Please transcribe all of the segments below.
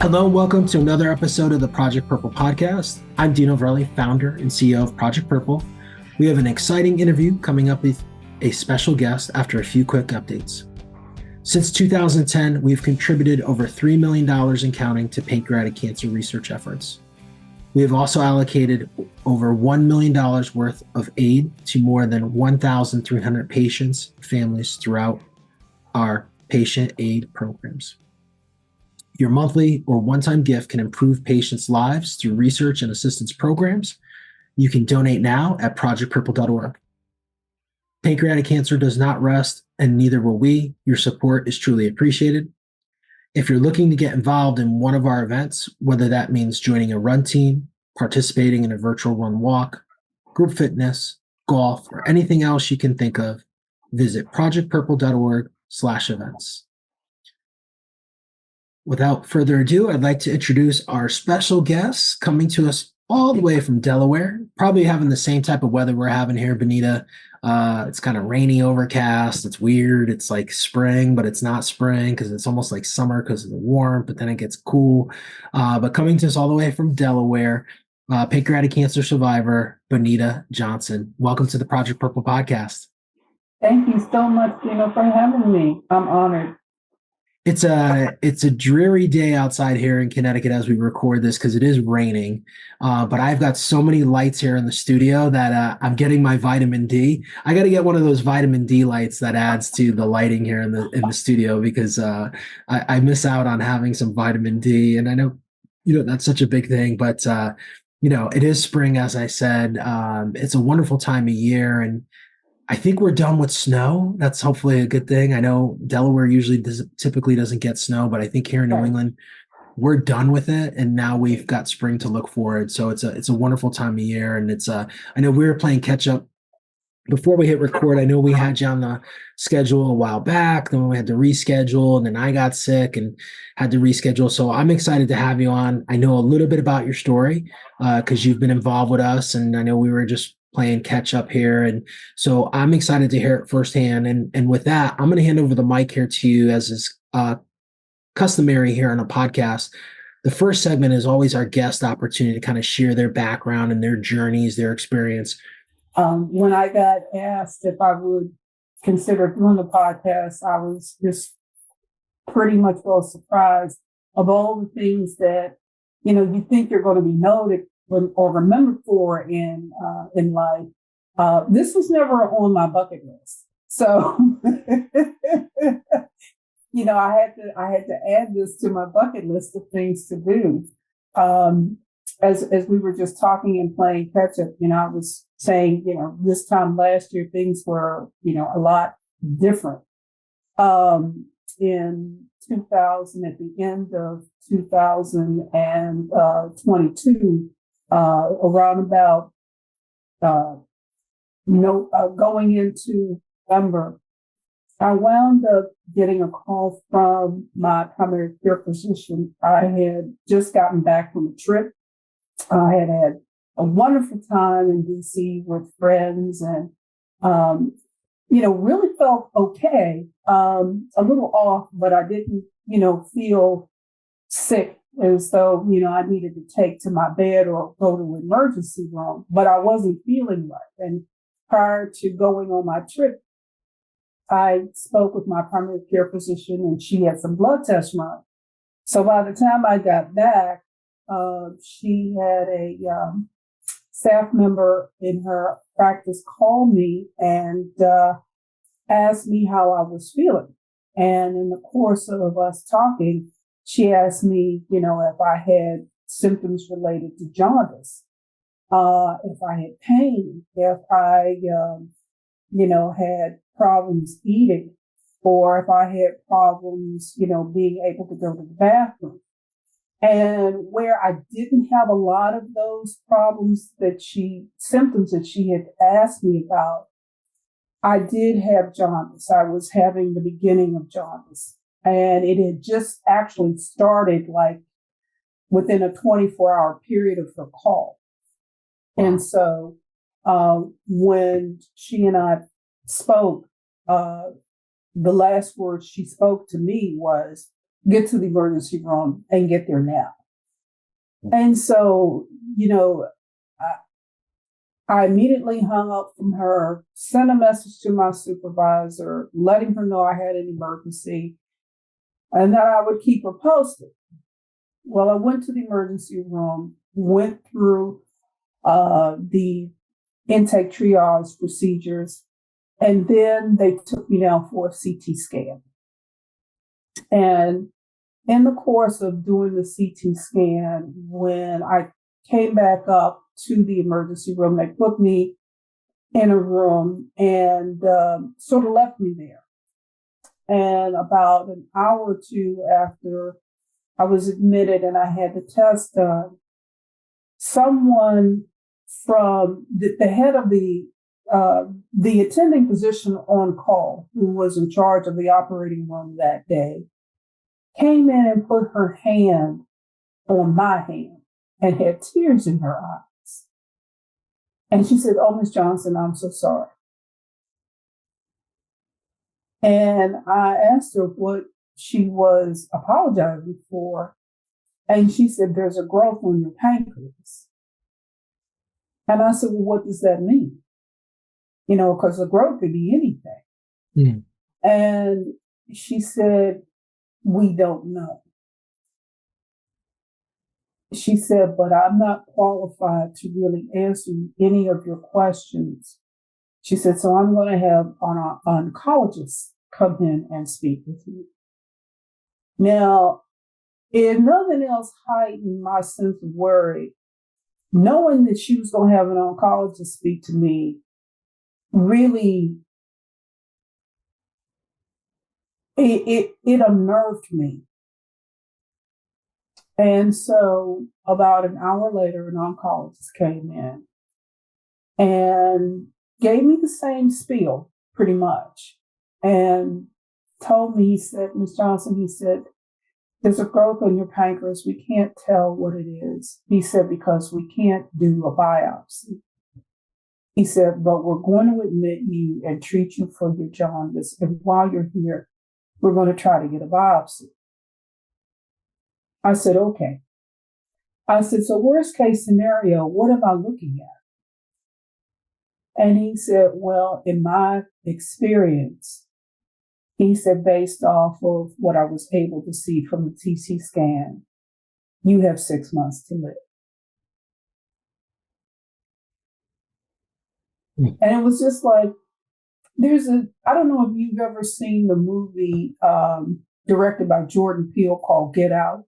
Hello and welcome to another episode of the Project Purple podcast. I'm Dino Verli, founder and CEO of Project Purple. We have an exciting interview coming up with a special guest after a few quick updates. Since 2010, we've contributed over $3 million and counting to pancreatic cancer research efforts. We have also allocated over $1 million worth of aid to more than 1,300 patients, families throughout our patient aid programs. Your monthly or one-time gift can improve patients' lives through research and assistance programs. You can donate now at projectpurple.org. Pancreatic cancer does not rest, and neither will we. Your support is truly appreciated. If you're looking to get involved in one of our events, whether that means joining a run team, participating in a virtual run walk, group fitness, golf, or anything else you can think of, visit projectpurple.org/events. Without further ado, I'd like to introduce our special guest coming to us all the way from Delaware, probably having the same type of weather we're having here, Bonita. It's kind of rainy, overcast. It's weird. It's like spring, but it's not spring because it's almost like summer because of the warmth, but then it gets cool. But coming to us all the way from Delaware, pancreatic cancer survivor, Benita Johnson. Welcome to the Project Purple podcast. Thank you so much, Dino, for having me. I'm honored. It's a dreary day outside here in Connecticut as we record this because it is raining. But I've got so many lights here in the studio that I'm getting my vitamin D. I got to get one of those vitamin D lights that adds to the lighting here in the studio because I miss out on having some vitamin D. And I know that's such a big thing, but it is spring, as I said. It's a wonderful time of year, and I think we're done with snow. That's hopefully a good thing. I know Delaware usually typically doesn't get snow, but I think here in New England, we're done with it, and now we've got spring to look forward. So it's a wonderful time of year, and I know we were playing catch up before we hit record. I know we had you on the schedule a while back, then we had to reschedule, and then I got sick and had to reschedule. So I'm excited to have you on. I know a little bit about your story because you've been involved with us, and I know we were just playing catch up here. And so I'm excited to hear it firsthand. And with that, I'm going to hand over the mic here to you as is customary here on a podcast. The first segment is always our guest opportunity to kind of share their background and their journeys, their experience. When I got asked if I would consider doing the podcast, I was just pretty much well surprised of all the things that, you think you're going to be noted or remembered for in life. This was never on my bucket list. So, I had to add this to my bucket list of things to do. As we were just talking and playing catch up, I was saying, this time last year, things were, a lot different. In 2000, at the end of 2022, around about going into November, I wound up getting a call from my primary care physician. I had just gotten back from a trip. I had had a wonderful time in DC with friends and, really felt okay, a little off, but I didn't, feel sick as though, I needed to take to my bed or go to an emergency room, but I wasn't feeling right. And prior to going on my trip, I spoke with my primary care physician and she had some blood tests run. So by the time I got back, she had a staff member in her practice call me and asked me how I was feeling. And in the course of us talking, she asked me, if I had symptoms related to jaundice, if I had pain, if I, had problems eating, or if I had problems, being able to go to the bathroom. And where I didn't have a lot of those symptoms that she had asked me about, I did have jaundice. I was having the beginning of jaundice. And it had just actually started like within a 24-hour period of her call. And so when she and I spoke, the last words she spoke to me was, get to the emergency room and get there now. And so, I immediately hung up from her, sent a message to my supervisor, letting her know I had an emergency and that I would keep her posted. Well, I went to the emergency room, went through the intake triage procedures, and then they took me down for a CT scan. And in the course of doing the CT scan, when I came back up to the emergency room, they put me in a room and sort of left me there. And about an hour or two after I was admitted and I had the test done, someone from the head of the attending physician on call, who was in charge of the operating room that day, came in and put her hand on my hand and had tears in her eyes. And she said, "Oh, Miss Johnson, I'm so sorry." And I asked her what she was apologizing for. And she said, "There's a growth on your pancreas." And I said, "Well, what does that mean?" Because a growth could be anything. Mm. And she said, "We don't know." She said, "But I'm not qualified to really answer any of your questions." She said, "So I'm going to have an oncologist come in and speak with you." Now, if nothing else heightened my sense of worry, knowing that she was going to have an oncologist speak to me really, it unnerved me. And so about an hour later, an oncologist came in and gave me the same spiel, pretty much, and told me, he said, "Ms. Johnson," he said, "there's a growth on your pancreas. We can't tell what it is." He said, "Because we can't do a biopsy." He said, "But we're going to admit you and treat you for your jaundice. And while you're here, we're going to try to get a biopsy." I said, "Okay." I said, "So worst case scenario, what am I looking at?" And he said, "Well, in my experience," he said, "based off of what I was able to see from the TC scan, you have 6 months to live." Mm. And it was just like, I don't know if you've ever seen the movie directed by Jordan Peele called Get Out.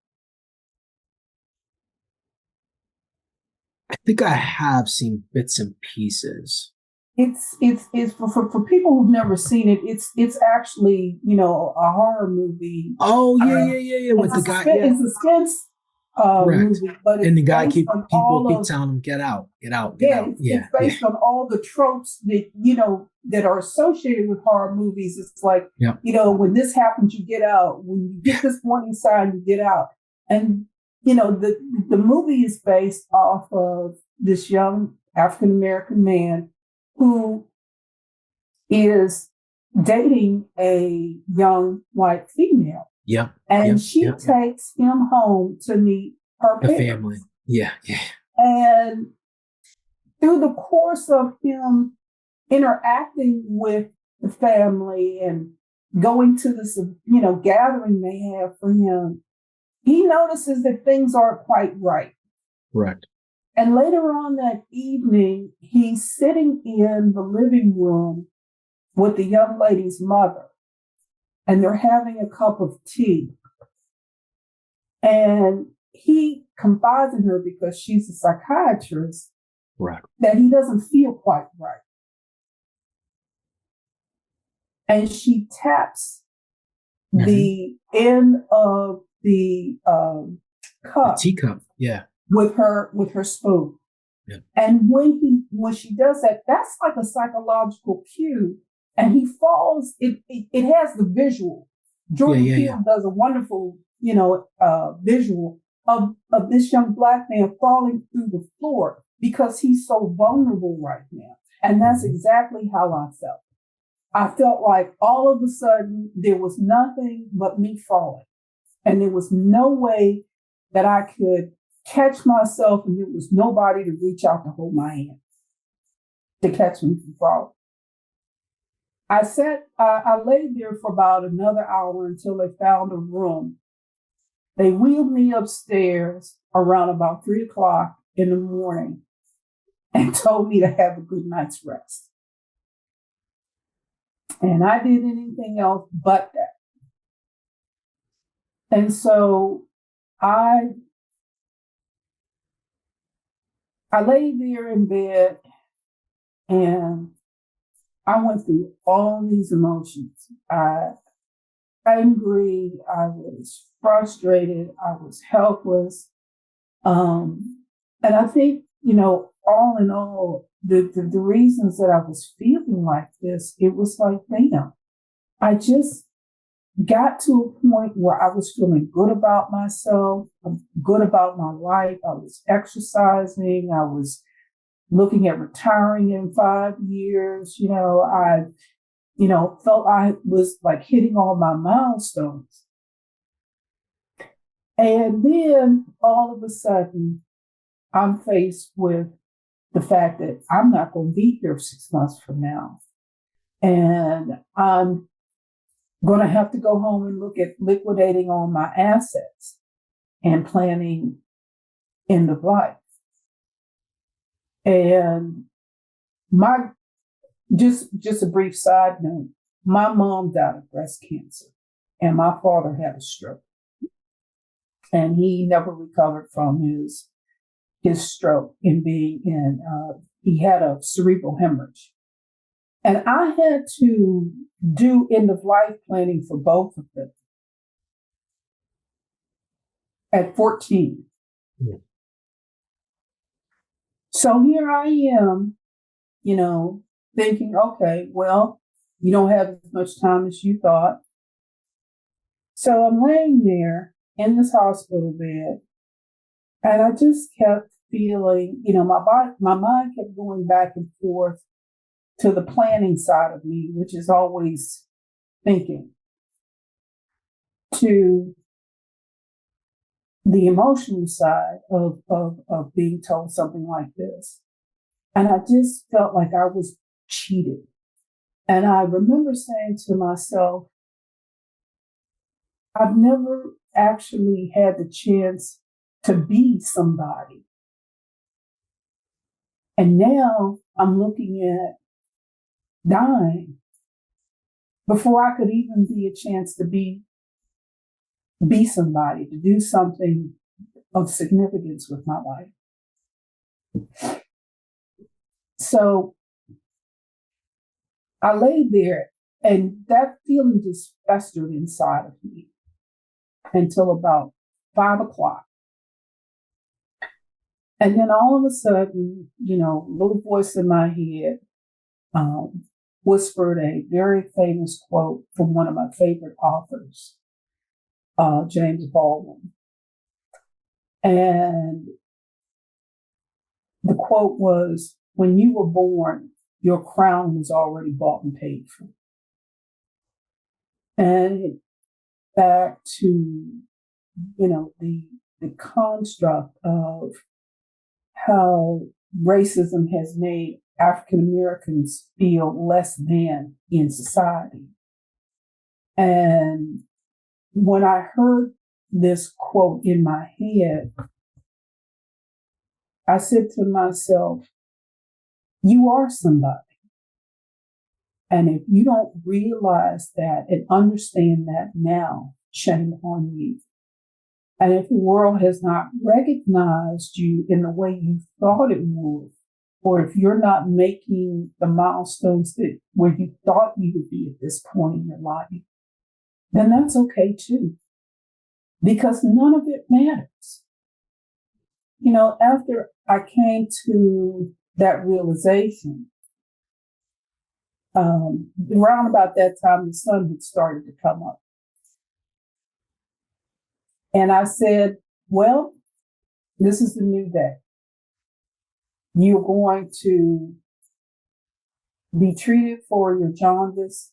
I think I have seen bits and pieces. It's for people who've never seen it. It's actually a horror movie. Oh yeah. With the guy, it's a suspense movie, but and the guy keep telling him, "Get out, get out, get out." It's based on all the tropes that that are associated with horror movies. It's like when this happens, you get out. When you get this warning sign, you get out. And the movie is based off of this young African American man who is dating a young white female. Yeah. And she takes him home to meet her parents. Family. Yeah. And through the course of him interacting with the family and going to this, gathering they have for him, he notices that things aren't quite right. Correct. And later on that evening, he's sitting in the living room with the young lady's mother, and they're having a cup of tea. And he confides in her, because she's a psychiatrist, right, that he doesn't feel quite right. And she taps the end of the cup, the teacup, with her spoon. Yeah. And when she does that, that's like a psychological cue. And he falls. It has the visual. Jordan Peele does a wonderful, visual of this young Black man falling through the floor because he's so vulnerable right now. And that's exactly how I felt. I felt like all of a sudden there was nothing but me falling. And there was no way that I could catch myself, and there was nobody to reach out to hold my hand to catch me from falling. I laid there for about another hour until they found a room. They wheeled me upstairs around about 3 o'clock in the morning and told me to have a good night's rest. And I did anything else but that. And so I lay there in bed and I went through all these emotions. I angry, I was frustrated, I was helpless. And I think, all in all, the reasons that I was feeling like this, it was like, damn, I just got to a point where I was feeling good about myself, good about my life. I was exercising. I was looking at retiring in 5 years. I felt I was like hitting all my milestones. And then all of a sudden, I'm faced with the fact that I'm not going to be here 6 months from now. And I'm going to have to go home and look at liquidating all my assets and planning end of life. And just a brief side note, my mom died of breast cancer and my father had a stroke. And he never recovered from his stroke and he had a cerebral hemorrhage. And I had to do end of life planning for both of them at 14. Yeah. So here I am, thinking, okay, well, you don't have as much time as you thought. So I'm laying there in this hospital bed, and I just kept feeling, my mind kept going back and forth to the planning side of me, which is always thinking, to the emotional side of being told something like this. And I just felt like I was cheated. And I remember saying to myself, I've never actually had the chance to be somebody. And now I'm looking at dying before I could even be a chance to be somebody, to do something of significance with my life. So I laid there, and that feeling just festered inside of me until about 5 o'clock. And then all of a sudden, little voice in my head whispered a very famous quote from one of my favorite authors, James Baldwin. And the quote was, "When you were born, your crown was already bought and paid for." And back to, the construct of how racism has made African Americans feel less than in society. And when I heard this quote in my head, I said to myself, you are somebody. And if you don't realize that and understand that now, shame on you. And if the world has not recognized you in the way you thought it would, or if you're not making the milestones where you thought you would be at this point in your life, then that's okay too, because none of it matters. After I came to that realization, around about that time, the sun had started to come up. And I said, well, this is the new day. You're going to be treated for your jaundice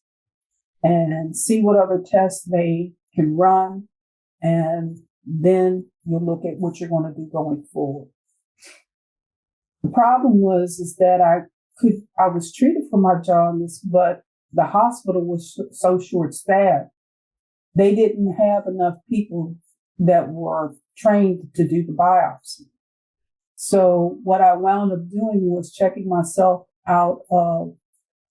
and see what other tests they can run. and then you'll look at what you're going to do going forward. The problem is that I was treated for my jaundice, but the hospital was so short-staffed. They didn't have enough people that were trained to do the biopsy. So what I wound up doing was checking myself out of,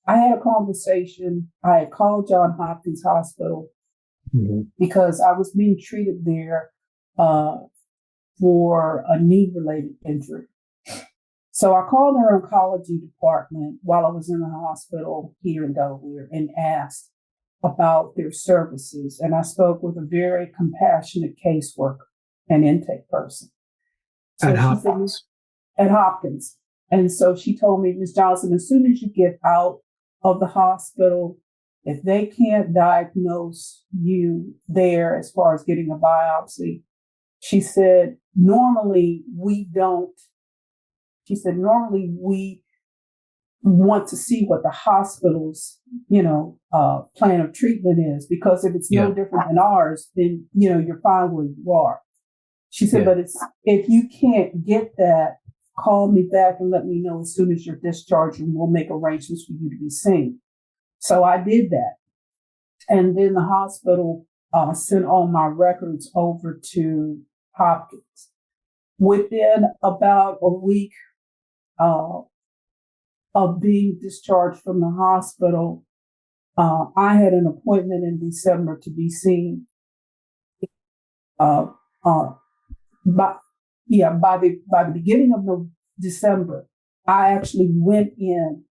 I had a conversation, I had called Johns Hopkins Hospital because I was being treated there for a knee-related injury. So I called their oncology department while I was in the hospital here in Delaware and asked about their services. And I spoke with a very compassionate caseworker and intake person. So At Hopkins. At Hopkins. And so she told me, Ms. Johnson, as soon as you get out of the hospital, if they can't diagnose you there as far as getting a biopsy, she said, normally we want to see what the hospital's, plan of treatment is, because if it's no different than ours, then, you're fine where you are. She said, but if you can't get that, call me back and let me know as soon as you're discharged, and we'll make arrangements for you to be seen. So I did that. And then the hospital sent all my records over to Hopkins. Within about a week of being discharged from the hospital, I had an appointment in December to be seen. By the beginning of December, I actually went in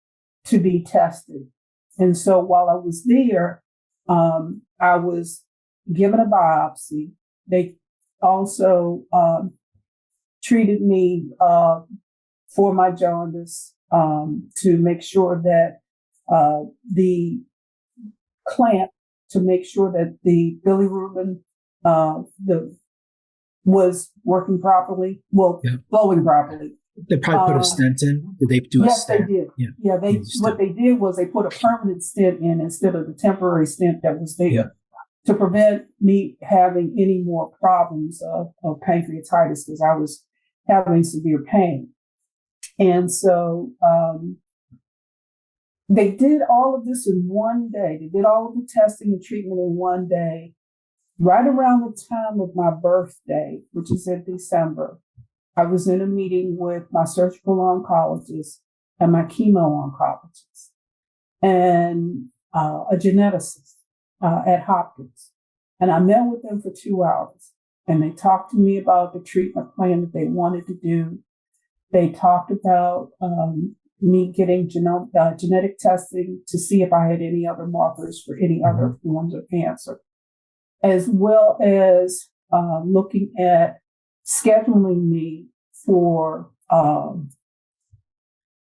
to be tested. And so while I was there, I was given a biopsy. They also treated me for my jaundice to make sure that the clamp, to make sure that the bilirubin was working properly, flowing properly. They probably put a stent in. Did they do a stent? Yes, they did. Yeah, what they did was they put a permanent stent in instead of the temporary stent that was there to prevent me having any more problems of pancreatitis, because I was having severe pain. And so they did all of this in one day. They did all of the testing and treatment in one day, right around the time of my birthday, which is in December. I was in a meeting with my surgical oncologist and my chemo oncologist and a geneticist at Hopkins. And I met with them for 2 hours, and they talked to me about the treatment plan that they wanted to do. They talked about me getting genetic testing to see if I had any other markers for any other forms of cancer, as well as looking at scheduling me for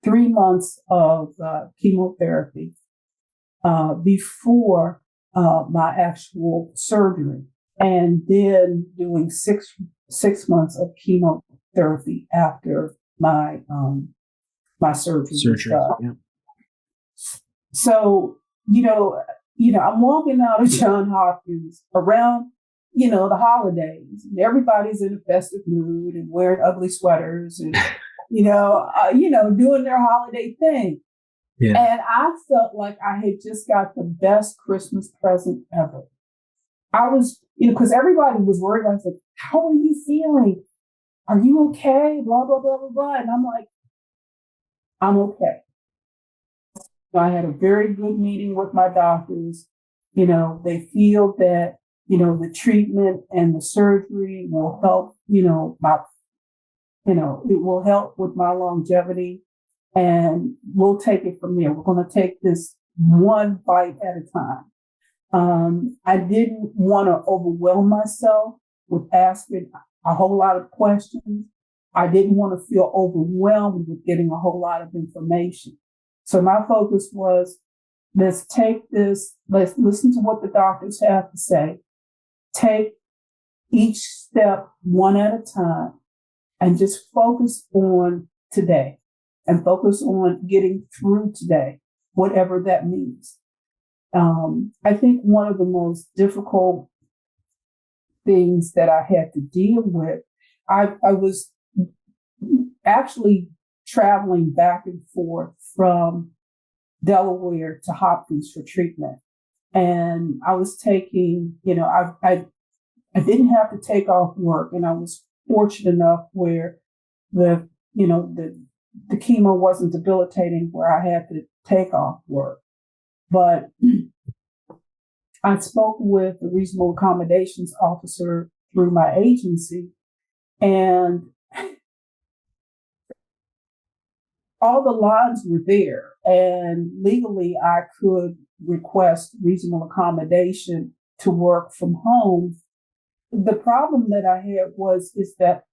3 months of chemotherapy before my actual surgery, and then doing six months of chemotherapy after my my surgery. So I'm walking out of Johns Hopkins around the holidays, and everybody's in a festive mood and wearing ugly sweaters and doing their holiday thing. Yeah. And I felt like I had just got the best Christmas present ever. I was, because everybody was worried. I said, "How are you feeling? Are you okay?" Blah, blah, blah, blah, blah. And I'm like, "I'm okay." So I had a very good meeting with my doctors. They feel that, the treatment and the surgery will help, it will help with my longevity. And we'll take it from there. We're going to take this one bite at a time. I didn't want to overwhelm myself with asking a whole lot of questions. I didn't want to feel overwhelmed with getting a whole lot of information. So my focus was, let's take this, let's listen to what the doctors have to say, take each step one at a time, and just focus on today. And focus on getting through today, whatever that means. I think one of the most difficult things that I had to deal with. I was actually traveling back and forth from Delaware to Hopkins for treatment. And I was taking, I didn't have to take off work, and I was fortunate enough where the, the chemo wasn't debilitating where I had to take off work. But I spoke with the reasonable accommodations officer through my agency, and all the lines were there. And legally, I could request reasonable accommodation to work from home. The problem that I had is that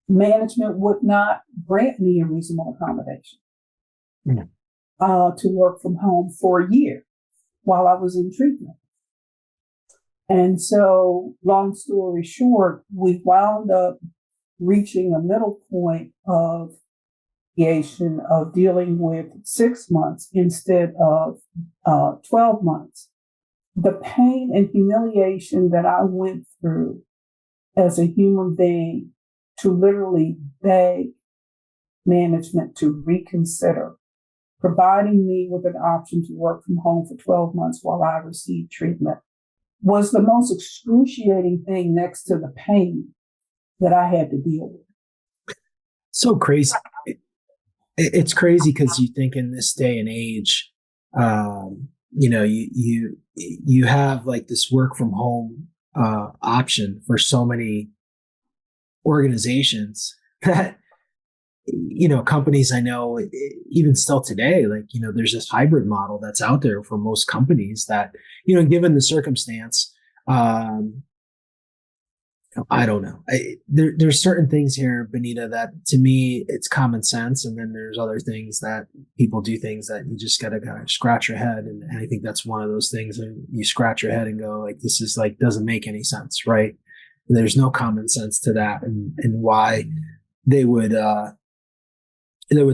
management would not grant me a reasonable accommodation to work from home for a year while I was in treatment. And so, long story short, we wound up reaching a middle point of dealing with 6 months instead of 12 months. The pain and humiliation that I went through as a human being to literally beg management to reconsider providing me with an option to work from home for 12 months while I received treatment was the most excruciating thing next to the pain that I had to deal with. So crazy. It's crazy because you think in this day and age, you have like this work from home option for so many organizations that, companies I know, even still today, there's this hybrid model that's out there for most companies that, given the circumstance, I don't know. There's certain things here, Bonita, that to me it's common sense, and then there's other things that people do things that you just gotta kind of scratch your head, and I think that's one of those things that you scratch your head and go like, this is like doesn't make any sense, right? There's no common sense to that, and why they would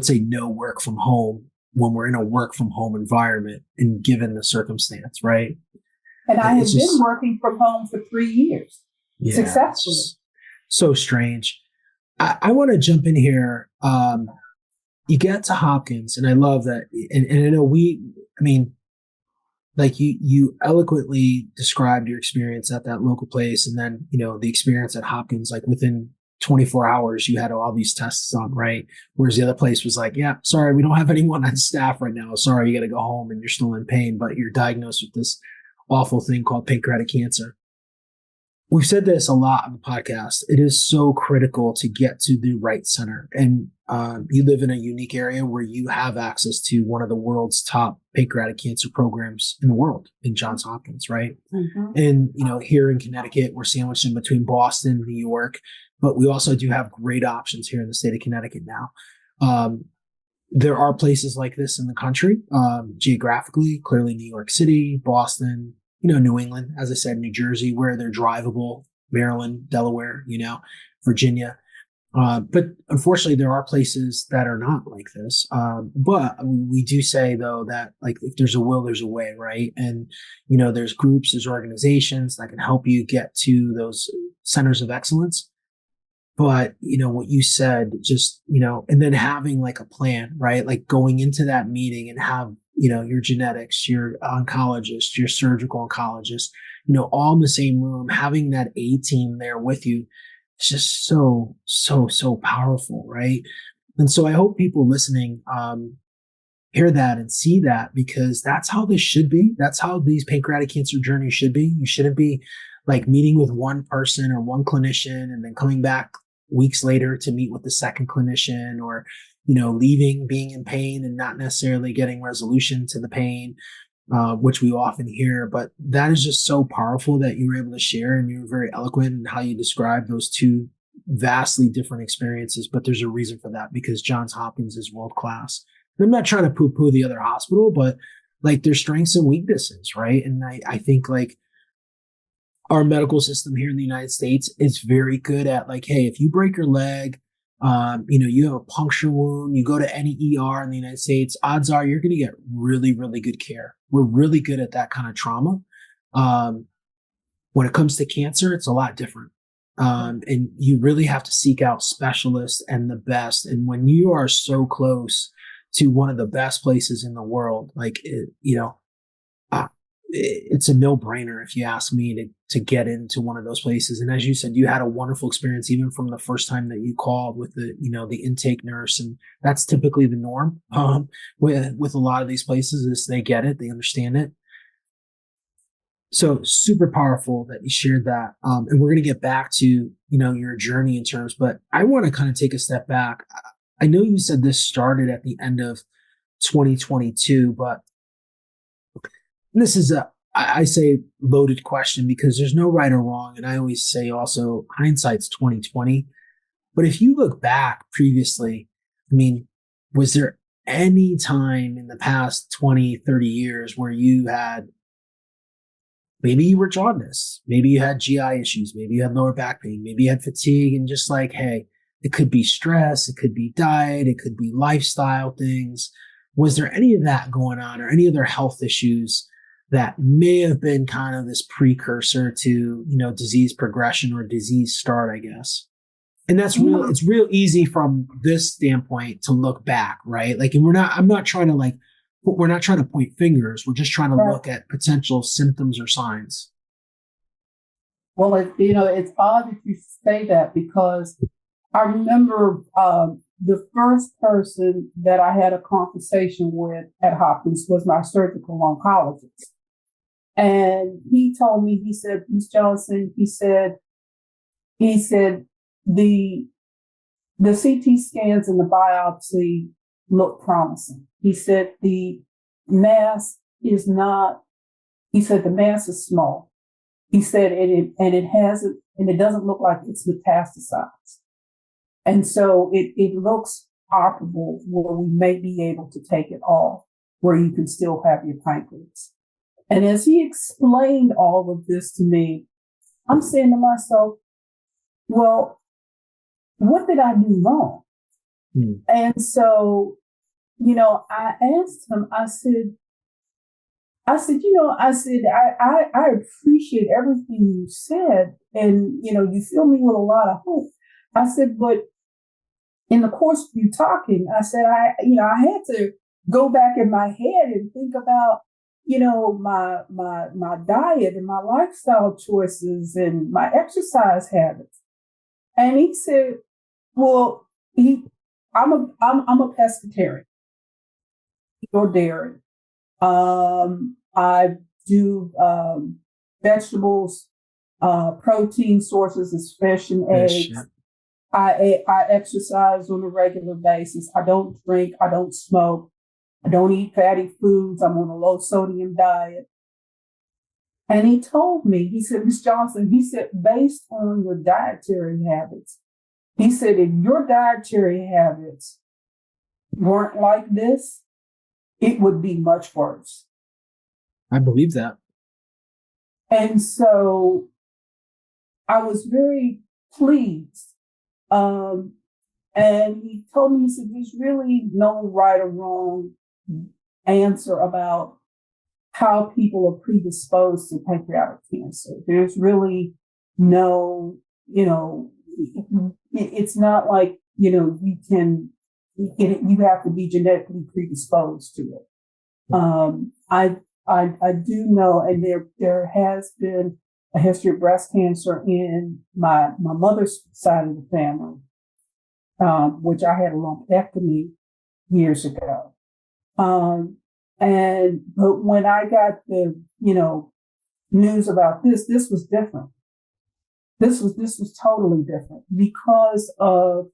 say no work from home when we're in a work from home environment and given the circumstance, right? And I have been working from home for 3 years. Yeah, successfully. So strange. I want to jump in here. You get to Hopkins, and I love that. And I know like you eloquently described your experience at that local place, and then, the experience at Hopkins, like within 24 hours, you had all these tests on, right? Whereas the other place was like, yeah, sorry, we don't have anyone on staff right now. Sorry, you got to go home and you're still in pain, but you're diagnosed with this awful thing called pancreatic cancer. We've said this a lot on the podcast. It is so critical to get to the right center. And you live in a unique area where you have access to one of the world's top pancreatic cancer programs in the world in Johns Hopkins, right? Mm-hmm. And, here in Connecticut, we're sandwiched in between Boston and New York, but we also do have great options here in the state of Connecticut now. There are places like this in the country, geographically, clearly New York City, Boston, New England, as I said, New Jersey, where they're drivable, Maryland, Delaware, Virginia. But unfortunately, there are places that are not like this. But we do say, though, that like if there's a will, there's a way, right? And, there's groups, there's organizations that can help you get to those centers of excellence. But, what you said, just, and then having like a plan, right? Like going into that meeting and have, your genetics, your oncologist, your surgical oncologist, all in the same room, having that A team there with you. It's just so, so, so powerful, right? And so I hope people listening hear that and see that, because that's how this should be. That's how these pancreatic cancer journeys should be. You shouldn't be like meeting with one person or one clinician and then coming back weeks later to meet with the second clinician, or, leaving, being in pain and not necessarily getting resolution to the pain, which we often hear. But that is just so powerful that you were able to share, and you were very eloquent in how you described those two vastly different experiences. But there's a reason for that, because Johns Hopkins is world class. And I'm not trying to poo-poo the other hospital, but like there's strengths and weaknesses, right? And I think like our medical system here in the United States is very good at like, hey, if you break your leg, you have a puncture wound, you go to any ER in the United States, odds are you're going to get really, really good care. We're really good at that kind of trauma. When it comes to cancer, it's a lot different. And you really have to seek out specialists and the best. And when you are so close to one of the best places in the world, like, uh, it's a no brainer if you ask me to get into one of those places. And as you said, you had a wonderful experience even from the first time that you called with the intake nurse, and that's typically the norm with a lot of these places is they get it, they understand it. So super powerful that you shared that. And we're going to get back to, your journey in terms, but I want to kind of take a step back. I know you said this started at the end of 2022, but this is I say loaded question because there's no right or wrong. And I always say also hindsight's 2020. But if you look back previously, I mean, was there any time in the past 20, 30 years where you had maybe you were jaundiced, maybe you had GI issues, maybe you had lower back pain, maybe you had fatigue, and just like, hey, it could be stress, it could be diet, it could be lifestyle things. Was there any of that going on or any other health issues that may have been kind of this precursor to, disease progression or disease start, I guess? And that's real, it's real easy from this standpoint to look back, right? Like, and I'm not trying to we're not trying to point fingers. We're just trying to look at potential symptoms or signs. Well, it's odd that you say that because I remember the first person that I had a conversation with at Hopkins was my surgical oncologist. And he told me, he said, Ms. Johnson, he said, the CT scans and the biopsy look promising. He said the mass is not, he said the mass is small. He said it doesn't look like it's metastasized. And so it looks operable where we may be able to take it off, where you can still have your pancreas. And as he explained all of this to me, I'm saying to myself, well, what did I do wrong? And so, I asked him, I said, I appreciate everything you said. And, you fill me with a lot of hope. I said, but in the course of you talking, I said, I had to go back in my head and think about, my diet and my lifestyle choices and my exercise habits. And he said, well, I'm a pescatarian or dairy. I do vegetables, protein sources is fish and eggs. Yeah. I exercise on a regular basis. I don't drink. I don't smoke. I don't eat fatty foods. I'm on a low sodium diet. And he told me, he said, Ms. Johnson, he said, based on your dietary habits, he said, if your dietary habits weren't like this, it would be much worse. I believe that. And so I was very pleased. And he told me, he said, there's really no right or wrong answer about how people are predisposed to pancreatic cancer. There's really no, it's not like, you have to be genetically predisposed to it. I do know, and there has been a history of breast cancer in my mother's side of the family, which I had a lumpectomy years ago. But when I got the, news about this was different. This was totally different because of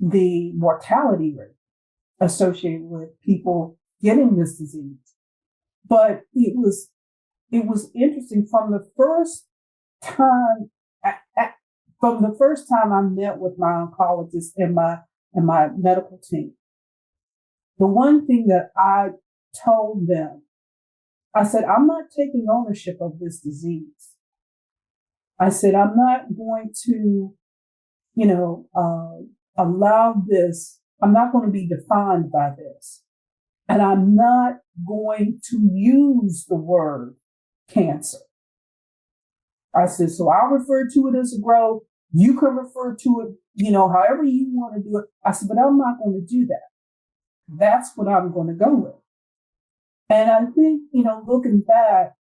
the mortality rate associated with people getting this disease. But it was interesting from the first time I met with my oncologist and my medical team. The one thing that I told them, I said, I'm not taking ownership of this disease. I said, I'm not going to, allow this. I'm not going to be defined by this. And I'm not going to use the word cancer. I said, so I'll refer to it as a growth. You can refer to it, however you want to do it. I said, but I'm not going to do that. That's what I'm going to go with. And I think, looking back,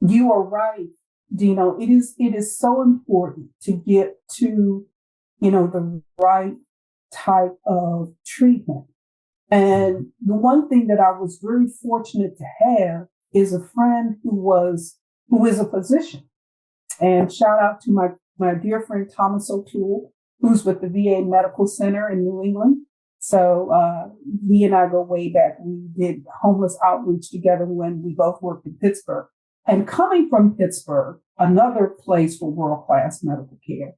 you are right, Dino. It is so important to get to, the right type of treatment. And the one thing that I was very fortunate to have is a friend who is a physician. And shout out to my dear friend Thomas O'Toole, who's with the VA Medical Center in New England. So he and I go way back. We did homeless outreach together when we both worked in Pittsburgh. And coming from Pittsburgh, another place for world-class medical care,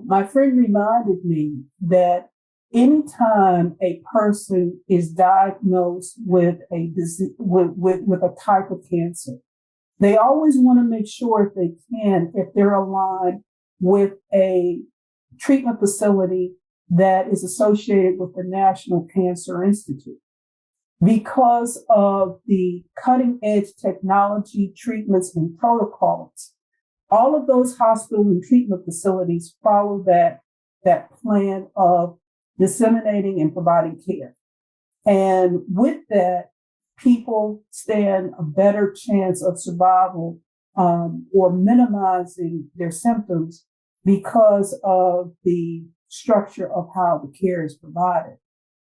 my friend reminded me that anytime a person is diagnosed with a disease, with a type of cancer, they always want to make sure if they can, if they're aligned with a treatment facility that is associated with the National Cancer Institute. Because of the cutting edge technology, treatments, and protocols, all of those hospital and treatment facilities follow that plan of disseminating and providing care. And with that, people stand a better chance of survival or minimizing their symptoms because of the structure of how the care is provided.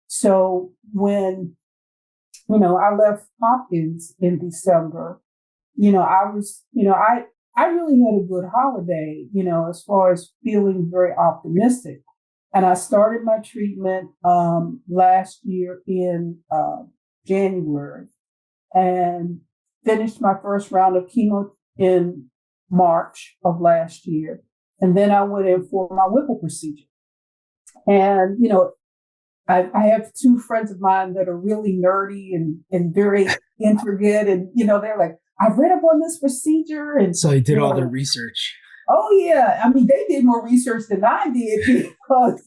So when, I left Hopkins in December, I really had a good holiday, as far as feeling very optimistic. And I started my treatment last year in January and finished my first round of chemo in March of last year. And then I went in for my Whipple procedure. And, I have two friends of mine that are really nerdy and very intricate. And, they're like, I've read up on this procedure. And so you did all the research. Oh, yeah. I mean, they did more research than I did because,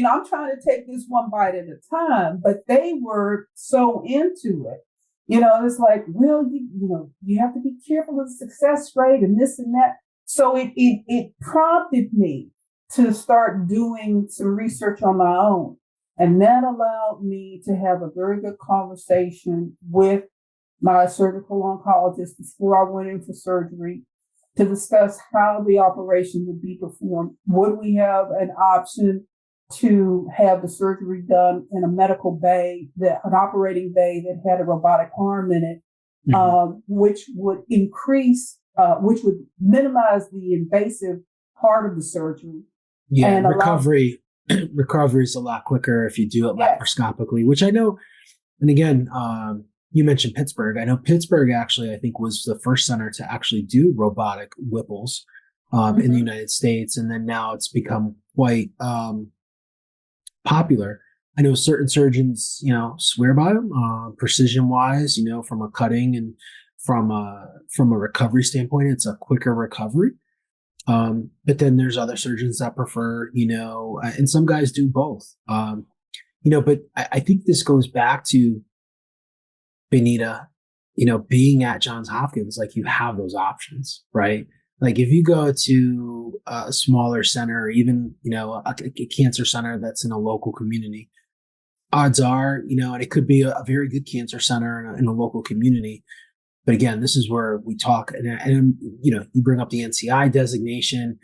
I'm trying to take this one bite at a time. But they were so into it. It's like, well, you have to be careful of the success rate and this and that. So it prompted me to start doing some research on my own. And that allowed me to have a very good conversation with my surgical oncologist before I went in for surgery to discuss how the operation would be performed. Would we have an option to have the surgery done in a medical bay, an operating bay that had a robotic arm in it, which would which would minimize the invasive part of the surgery. Yeah, and recovery is a lot quicker if you do it laparoscopically, which I know. And again, you mentioned Pittsburgh. I know Pittsburgh actually, I think, was the first center to actually do robotic Whipples in the United States. And then now it's become quite popular. I know certain surgeons, swear by them, precision-wise, from a cutting and from a recovery standpoint, it's a quicker recovery. But then there's other surgeons that prefer, and some guys do both. But I think this goes back to Benita, being at Johns Hopkins, like you have those options, right? Like if you go to a smaller center, or even, a cancer center that's in a local community, odds are, and it could be a very good cancer center in a local community. But again, this is where we talk, and you bring up the NCI designation,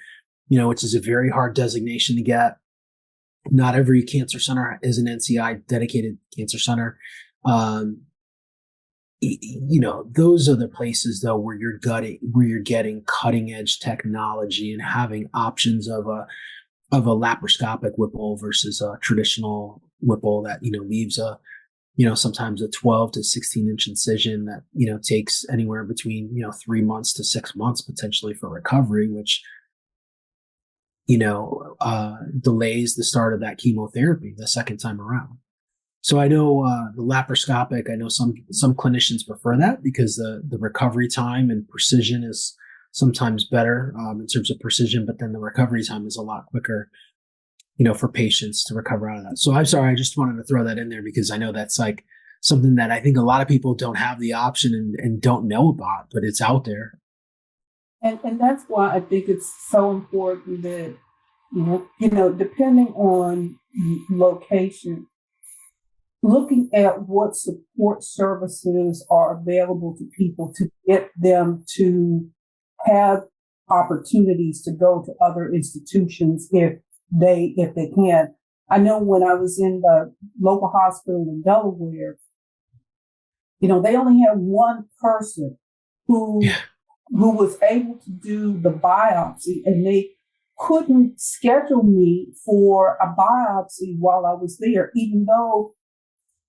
which is a very hard designation to get. Not every cancer center is an NCI dedicated cancer center. Those are the places though where you're getting cutting edge technology and having options of a laparoscopic Whipple versus a traditional Whipple that leaves sometimes a 12 to 16 inch incision that takes anywhere between 3 months to 6 months potentially for recovery, which delays the start of that chemotherapy the second time around. So I know the laparoscopic, I know some clinicians prefer that because the recovery time and precision is sometimes better in terms of precision, but then the recovery time is a lot quicker, for patients to recover out of that. So I'm sorry, I just wanted to throw that in there because I know that's like something that I think a lot of people don't have the option and don't know about, but it's out there. And that's why I think it's so important that, depending on location, looking at what support services are available to people to get them to have opportunities to go to other institutions if they can. I know when I was in the local hospital in Delaware, they only had one person who Yeah. who was able to do the biopsy, and they couldn't schedule me for a biopsy while I was there, even though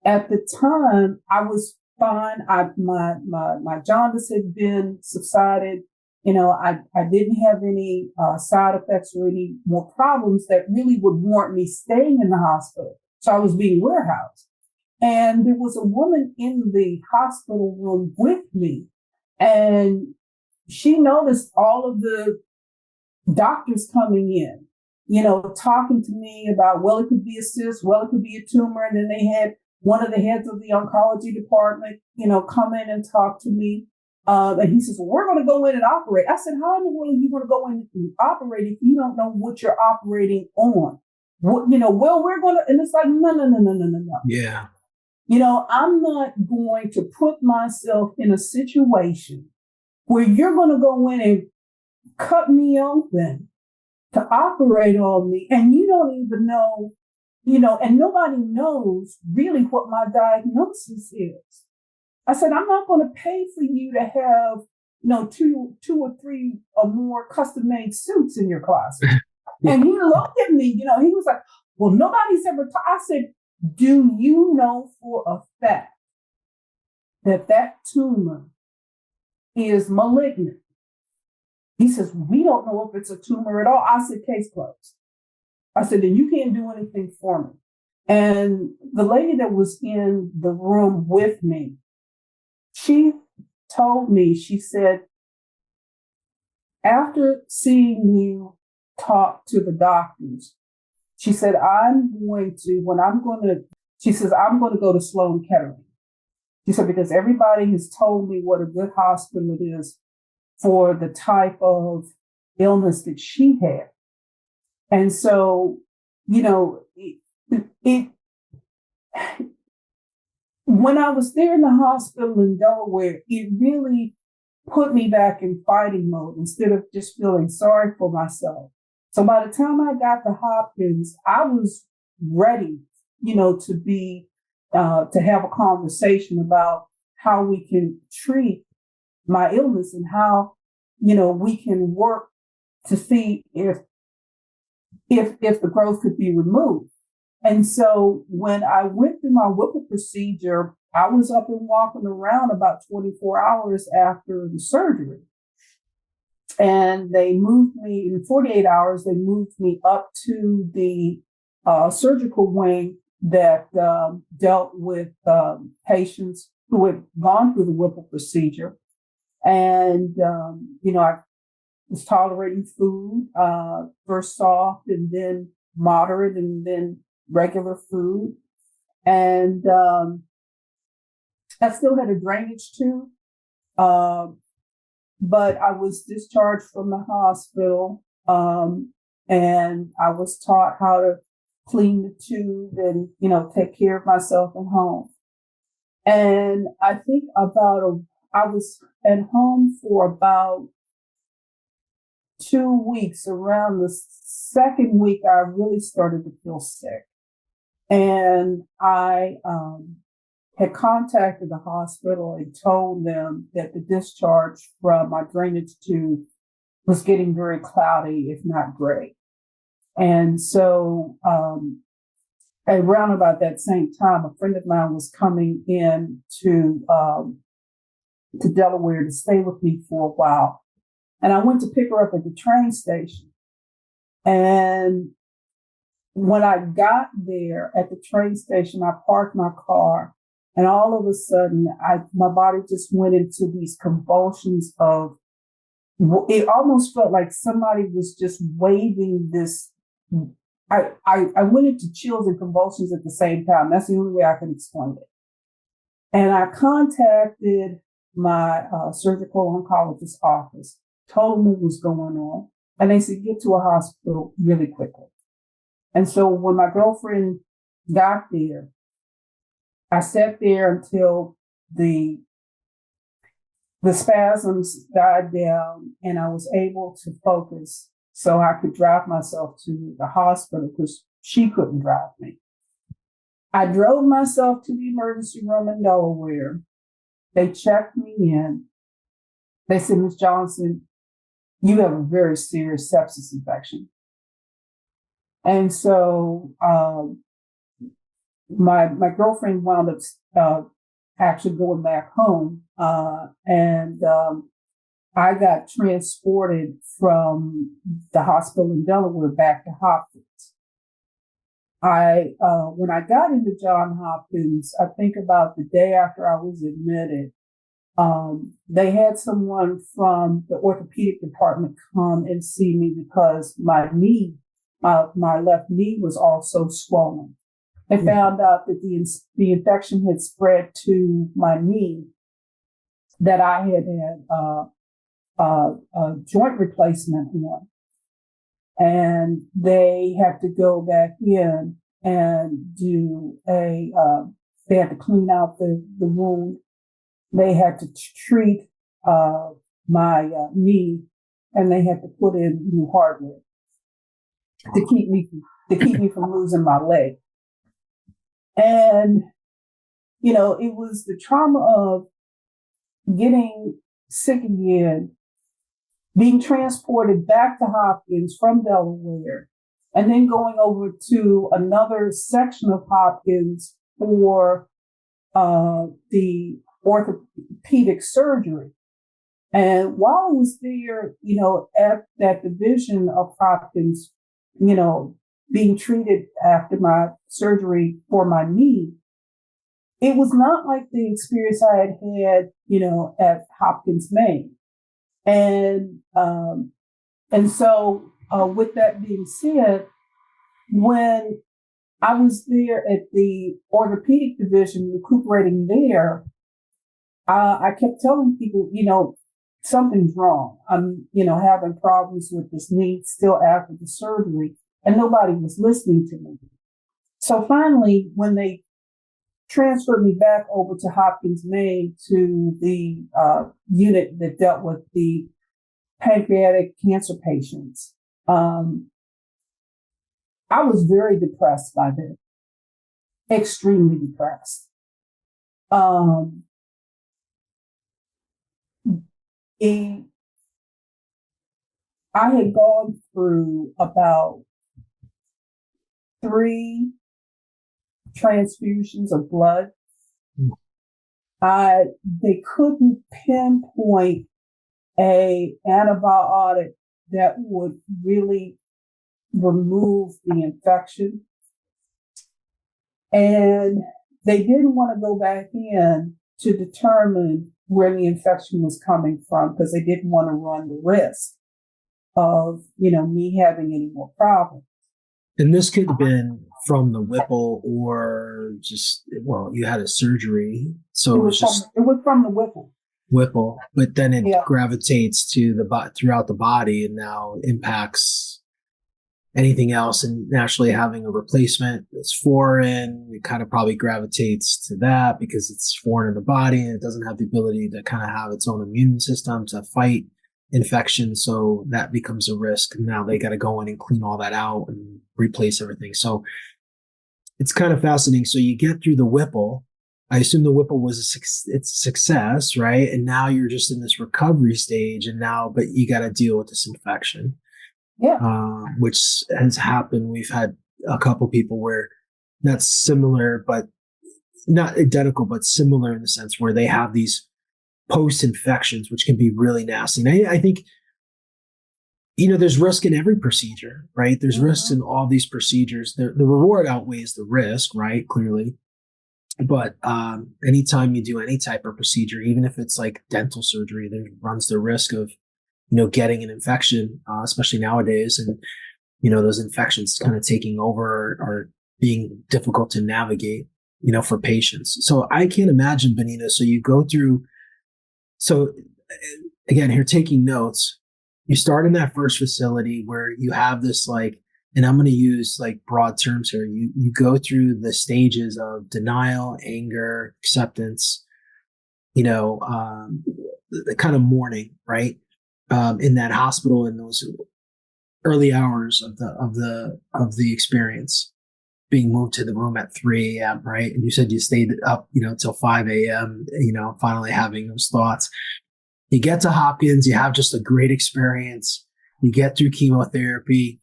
at the time I was fine. My jaundice had been subsided. I didn't have any side effects or any more problems that really would warrant me staying in the hospital. So I was being warehoused. And there was a woman in the hospital room with me, and she noticed all of the doctors coming in, talking to me about, well, it could be a cyst, well, it could be a tumor. And then they had one of the heads of the oncology department, come in and talk to me. And he says, well, we're going to go in and operate. I said, how in the world are you going to go in and operate if you don't know what you're operating on? Well, we're going to, and it's like, no, no, no, no, no, no, no. Yeah. I'm not going to put myself in a situation where you're going to go in and cut me open to operate on me, and you don't even know, and nobody knows really what my diagnosis is. I said, I'm not going to pay for you to have, two or three or more custom-made suits in your closet. And he looked at me, he was like, well, nobody's ever I said, do you know for a fact that tumor is malignant? He says, we don't know if it's a tumor at all. I said, case closed. I said, then you can't do anything for me. And the lady that was in the room with me, she told me, she said, after seeing you talk to the doctors, she said, she says, I'm going to go to Sloan Kettering. She said, because everybody has told me what a good hospital it is for the type of illness that she had. And so, it when I was there in the hospital in Delaware, it really put me back in fighting mode instead of just feeling sorry for myself. So by the time I got to Hopkins, I was ready, to be, to have a conversation about how we can treat my illness and how, we can work to see if the growth could be removed. And so when I went through my Whipple procedure, I was up and walking around about 24 hours after the surgery. And they moved me in 48 hours, they moved me up to the surgical wing that dealt with patients who had gone through the Whipple procedure. And, I was tolerating food, first soft and then moderate and then regular food. And I still had a drainage tube, but I was discharged from the hospital, and I was taught how to clean the tube and, take care of myself at home. And I think I was at home for about 2 weeks. Around the second week, I really started to feel sick. And I had contacted the hospital and told them that the discharge from my drainage tube was getting very cloudy, if not gray. And so around about that same time, a friend of mine was coming in to Delaware to stay with me for a while. And I went to pick her up at the train station. And when I got there at the train station, I parked my car, and all of a sudden, my body just went into these convulsions of, it almost felt like somebody was just waving this. I went into chills and convulsions at the same time. That's the only way I can explain it. And I contacted my surgical oncologist office. told them what was going on, and they said, get to a hospital really quickly. And so when my girlfriend got there, I sat there until the spasms died down and I was able to focus so I could drive myself to the hospital because she couldn't drive me. I drove myself to the emergency room in Delaware. They checked me in. They said, Ms. Johnson, you have a very serious sepsis infection. And so my girlfriend wound up actually going back home, and I got transported from the hospital in Delaware back to Hopkins. When I got into Johns Hopkins, I think about the day after I was admitted, they had someone from the orthopedic department come and see me because my knee, my left knee was also swollen. They found out that the infection had spread to my knee, that I had a joint replacement on. And they had to go back in and do they had to clean out the wound. They had to treat my knee, and they had to put in new hardware to keep me from losing my leg. And, it was the trauma of getting sick again, being transported back to Hopkins from Delaware, and then going over to another section of Hopkins for the orthopedic surgery. And while I was there, at that division of Hopkins, being treated after my surgery for my knee, it was not like the experience I had, at Hopkins, Maine. And so with that being said, when I was there at the orthopedic division recuperating there, I kept telling people, something's wrong. I'm, having problems with this knee still after the surgery, and nobody was listening to me. So finally, when they transferred me back over to Hopkins, Maine, to the unit that dealt with the pancreatic cancer patients, I was very depressed by then, extremely depressed. I had gone through about 3 transfusions of blood. They couldn't pinpoint a antibiotic that would really remove the infection. And they didn't want to go back in to determine where the infection was coming from because they didn't want to run the risk of, me having any more problems. And this could have been from the Whipple or just, you had a surgery. So it was from the Whipple, but then it gravitates to throughout the body and now impacts anything else. And naturally having a replacement that's foreign, it kind of probably gravitates to that because it's foreign in the body and it doesn't have the ability to kind of have its own immune system to fight infection. So that becomes a risk. Now they got to go in and clean all that out and replace everything. So it's kind of fascinating. So you get through the Whipple. I assume the Whipple was it's a success, right? And now you're just in this recovery stage, but you got to deal with this infection, which has happened. We've had a couple people where that's similar, but not identical, but similar in the sense where they have these post-infections, which can be really nasty. And I think, there's risk in every procedure, right? There's risks in all these procedures. The reward outweighs the risk, right? Clearly. But anytime you do any type of procedure, even if it's like dental surgery, there runs the risk of, getting an infection, especially nowadays. And, those infections kind of taking over or being difficult to navigate, for patients. So I can't imagine, Bonita. So you go through, so again, here taking notes, you start in that first facility where you have this like, and I'm going to use like broad terms here. You go through the stages of denial, anger, acceptance, you know, the kind of mourning, right? In that hospital in those early hours of the experience, being moved to the room at 3 a.m., right? And you said you stayed up, until 5 a.m., finally having those thoughts. You get to Hopkins, you have just a great experience. You get through chemotherapy,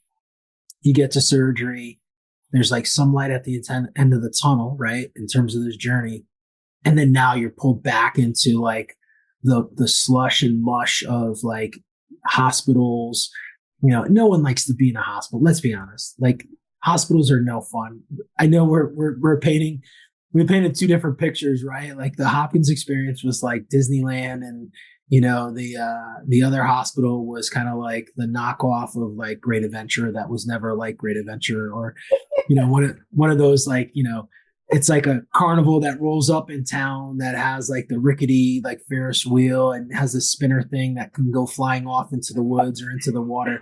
you get to surgery. There's like some light at the end of the tunnel, right? In terms of this journey. And then now you're pulled back into like the slush and mush of like hospitals. No one likes to be in a hospital. Let's be honest. Like hospitals are no fun. I know we painted two different pictures, right? Like the Hopkins experience was like Disneyland, and the other hospital was kind of like the knockoff of like Great Adventure that was never like Great Adventure, or one of those like it's like a carnival that rolls up in town that has like the rickety like Ferris wheel and has a spinner thing that can go flying off into the woods or into the water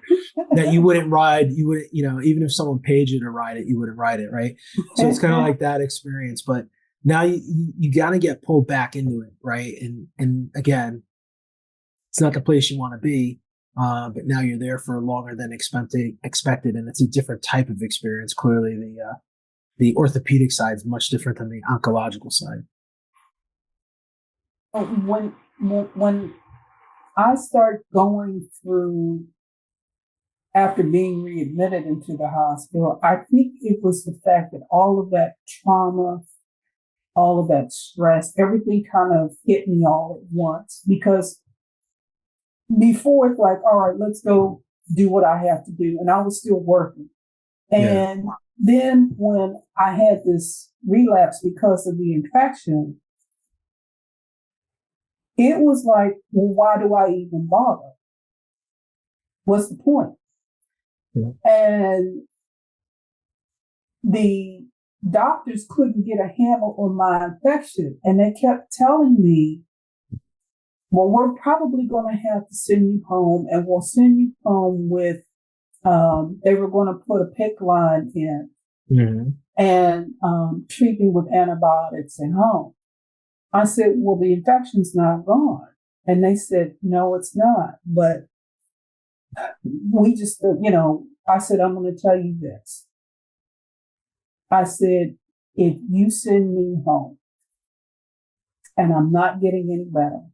that you wouldn't ride. You would, even if someone paid you to ride it, you wouldn't ride it, right? So it's kind of like that experience. But now you got to get pulled back into it, right? And again, it's not the place you want to be, but now you're there for longer than expected, and it's a different type of experience. Clearly, the orthopedic side is much different than the oncological side. When I start going through after being readmitted into the hospital, I think it was the fact that all of that trauma, all of that stress, everything kind of hit me all at once. Because before it's like, all right, let's go do what I have to do. And I was still working. And then when I had this relapse because of the infection, it was like, well, why do I even bother? What's the point? Yeah. And the doctors couldn't get a handle on my infection. And they kept telling me, well, we're probably going to have to send you home, and we'll send you home with, they were going to put a PICC line in and treat me with antibiotics at home. I said, well, the infection's not gone. And they said, no, it's not. But we just, I said, I'm going to tell you this. I said, if you send me home and I'm not getting any better,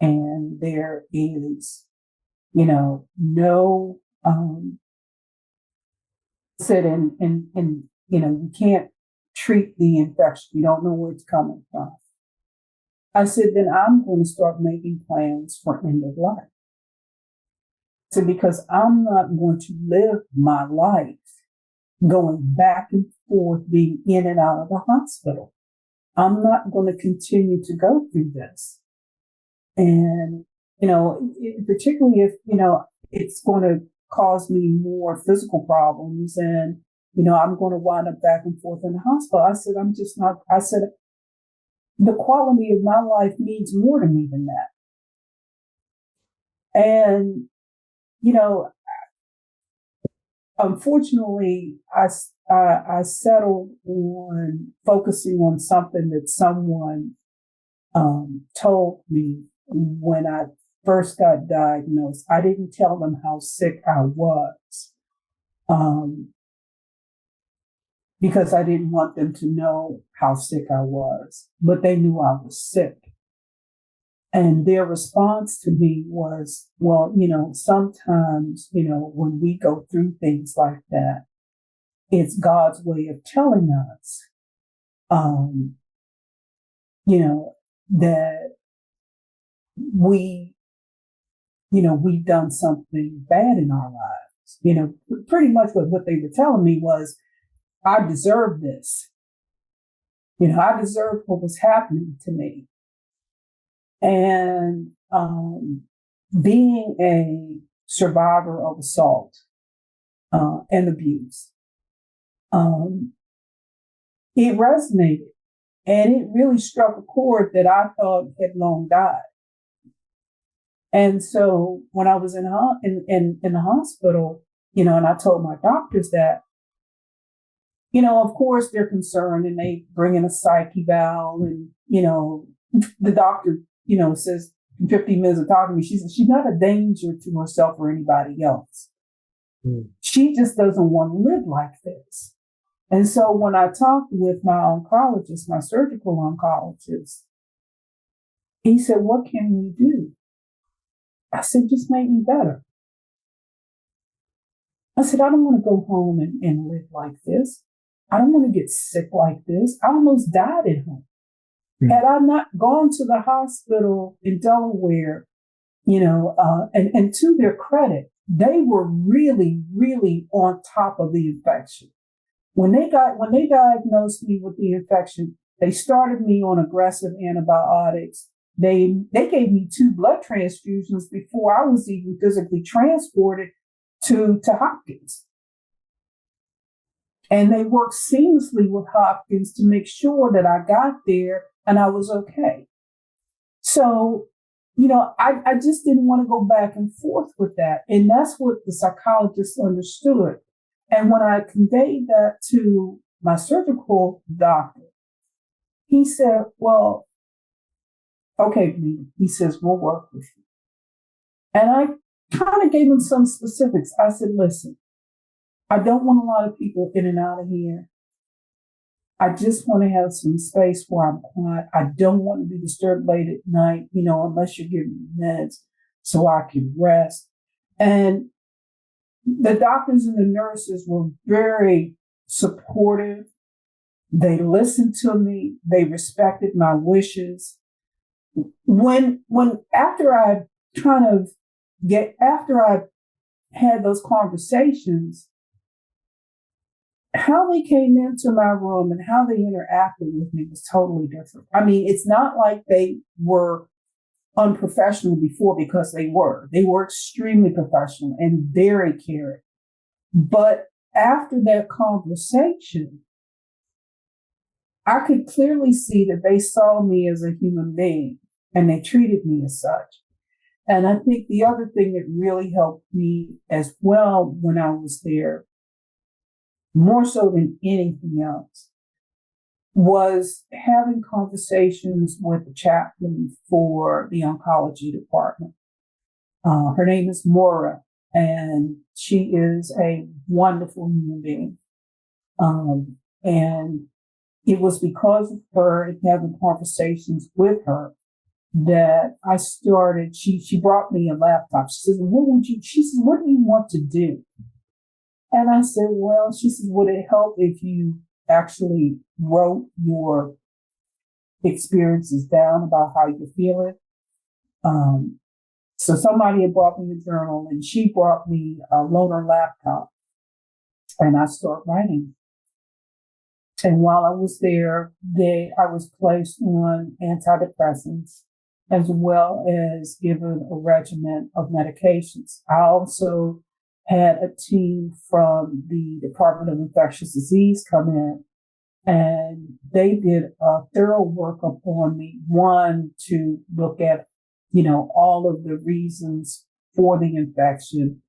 and there is, no, said, and you can't treat the infection. You don't know where it's coming from. I said, then I'm going to start making plans for end of life. So because I'm not going to live my life going back and forth, being in and out of the hospital. I'm not going to continue to go through this. And, particularly if, it's going to cause me more physical problems, and, I'm going to wind up back and forth in the hospital. I said, I said, the quality of my life means more to me than that. And, unfortunately, I settled on focusing on something that someone told me when I first got diagnosed. I didn't tell them how sick I was because I didn't want them to know how sick I was, but they knew I was sick. And their response to me was, well, sometimes, when we go through things like that, it's God's way of telling us, that we've done something bad in our lives. Pretty much what they were telling me was, I deserve this. I deserve what was happening to me. And being a survivor of assault and abuse, it resonated, and it really struck a chord that I thought had long died. And so when I was in the hospital, and I told my doctors that, of course they're concerned and they bring in a psych eval and, the doctor, says in 15 minutes of talking to me, she says she's not a danger to herself or anybody else. Mm. She just doesn't want to live like this. And so when I talked with my oncologist, my surgical oncologist, he said, what can we do? I said, just make me better. I said, I don't want to go home and live like this. I don't want to get sick like this. I almost died at home. Mm-hmm. Had I not gone to the hospital in Delaware, and to their credit, they were really, really on top of the infection. When they diagnosed me with the infection, they started me on aggressive antibiotics. They gave me 2 blood transfusions before I was even physically transported to Hopkins. And they worked seamlessly with Hopkins to make sure that I got there and I was okay. So, I just didn't want to go back and forth with that. And that's what the psychologist understood. And when I conveyed that to my surgical doctor, he said, well, okay, Benita. He says, we'll work with you. And I kind of gave him some specifics. I said, listen, I don't want a lot of people in and out of here. I just want to have some space where I'm quiet. I don't want to be disturbed late at night, unless you're giving me meds so I can rest. And the doctors and the nurses were very supportive. They listened to me. They respected my wishes. After I had those conversations, how they came into my room and how they interacted with me was totally different. I mean, it's not like they were unprofessional before, because they were. They were extremely professional and very caring. But after that conversation, I could clearly see that they saw me as a human being and they treated me as such. And I think the other thing that really helped me as well when I was there, more so than anything else, was having conversations with the chaplain for the oncology department. Her name is Maura, and she is a wonderful human being. And it was because of her and having conversations with her that I started. She brought me a laptop. She says, what do you want to do? And I said, well, she says, would it help if you actually wrote your experiences down about how you're feeling? So somebody had brought me a journal, and she brought me a loaner laptop, and I started writing. And while I was there, I was placed on antidepressants as well as given a regimen of medications. I also had a team from the Department of Infectious Disease come in, and they did a thorough workup on me. One, to look at, all of the reasons for the infection,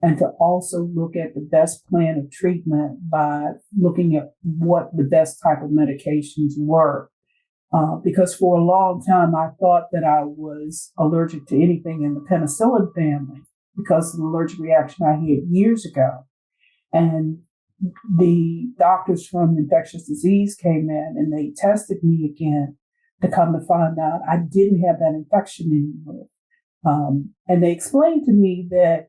and to also look at the best plan of treatment by looking at what the best type of medications were. Because for a long time, I thought that I was allergic to anything in the penicillin family because of an allergic reaction I had years ago. And the doctors from infectious disease came in and they tested me again to come to find out I didn't have that infection anymore. And they explained to me that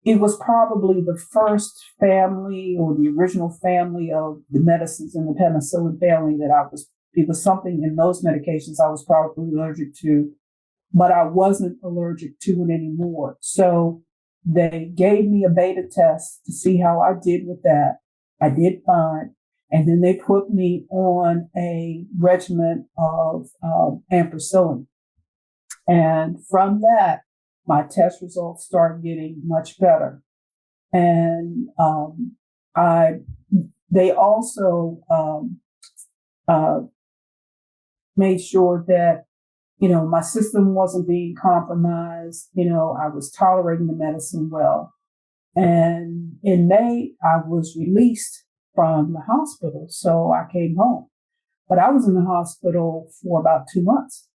it was probably the first family or the original family of the medicines in the penicillin family it was something in those medications I was probably allergic to, but I wasn't allergic to it anymore. So they gave me a beta test to see how I did with that. I did fine. And then they put me on a regimen of ampicillin. And from that, my test results started getting much better. And they also made sure that my system wasn't being compromised. I was tolerating the medicine well. And in May, I was released from the hospital. So I came home. But I was in the hospital for about 2 months.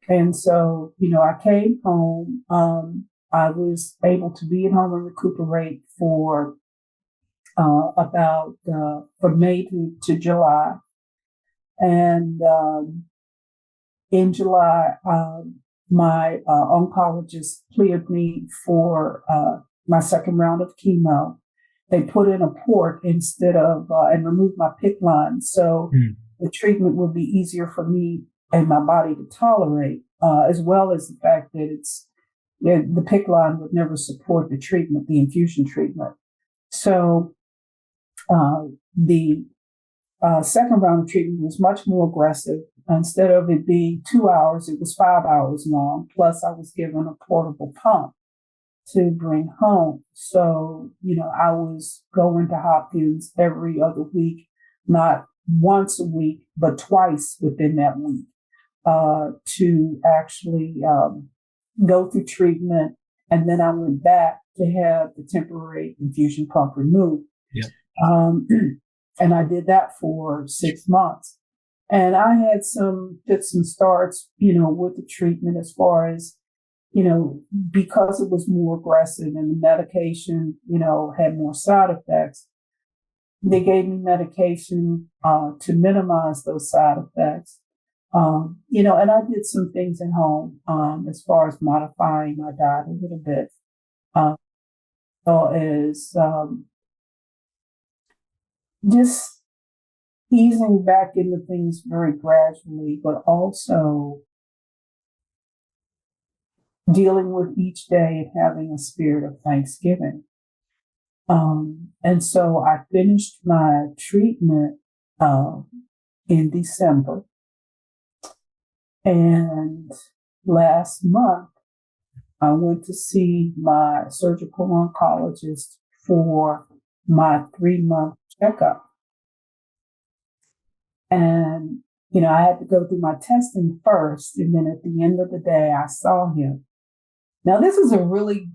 And so, I came home. I was able to be at home and recuperate for about from May to July. And in July, my oncologist cleared me for my second round of chemo. They put in a port instead of, and removed my PICC line. So the treatment would be easier for me and my body to tolerate, as well as the fact that the PICC line would never support the treatment, the infusion treatment. So the second round of treatment was much more aggressive. Instead of it being 2 hours, it was 5 hours long. Plus, I was given a portable pump to bring home. So, I was going to Hopkins every other week, not once a week, but twice within that week, to actually go through treatment. And then I went back to have the temporary infusion pump removed. Yeah. And I did that for 6 months. And I had some fits and starts, with the treatment as far as, because it was more aggressive and the medication, had more side effects. They gave me medication to minimize those side effects. And I did some things at home as far as modifying my diet a little bit, so as just easing back into things very gradually, but also dealing with each day and having a spirit of Thanksgiving. And so I finished my treatment in December. And last month, I went to see my surgical oncologist for my 3-month checkup. And, I had to go through my testing first. And then at the end of the day, I saw him. Now, this is a really,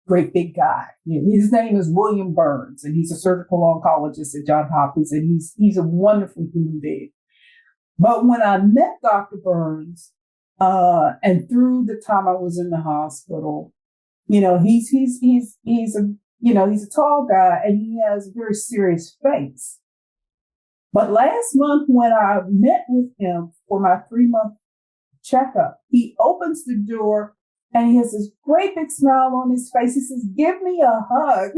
great big guy. His name is William Burns, and he's a surgical oncologist at Johns Hopkins, and he's a wonderful human being. But when I met Dr. Burns, and through the time I was in the hospital, he's a tall guy, and he has a very serious face. But last month, when I met with him for my 3-month checkup, he opens the door and he has this great big smile on his face. He says, "Give me a hug."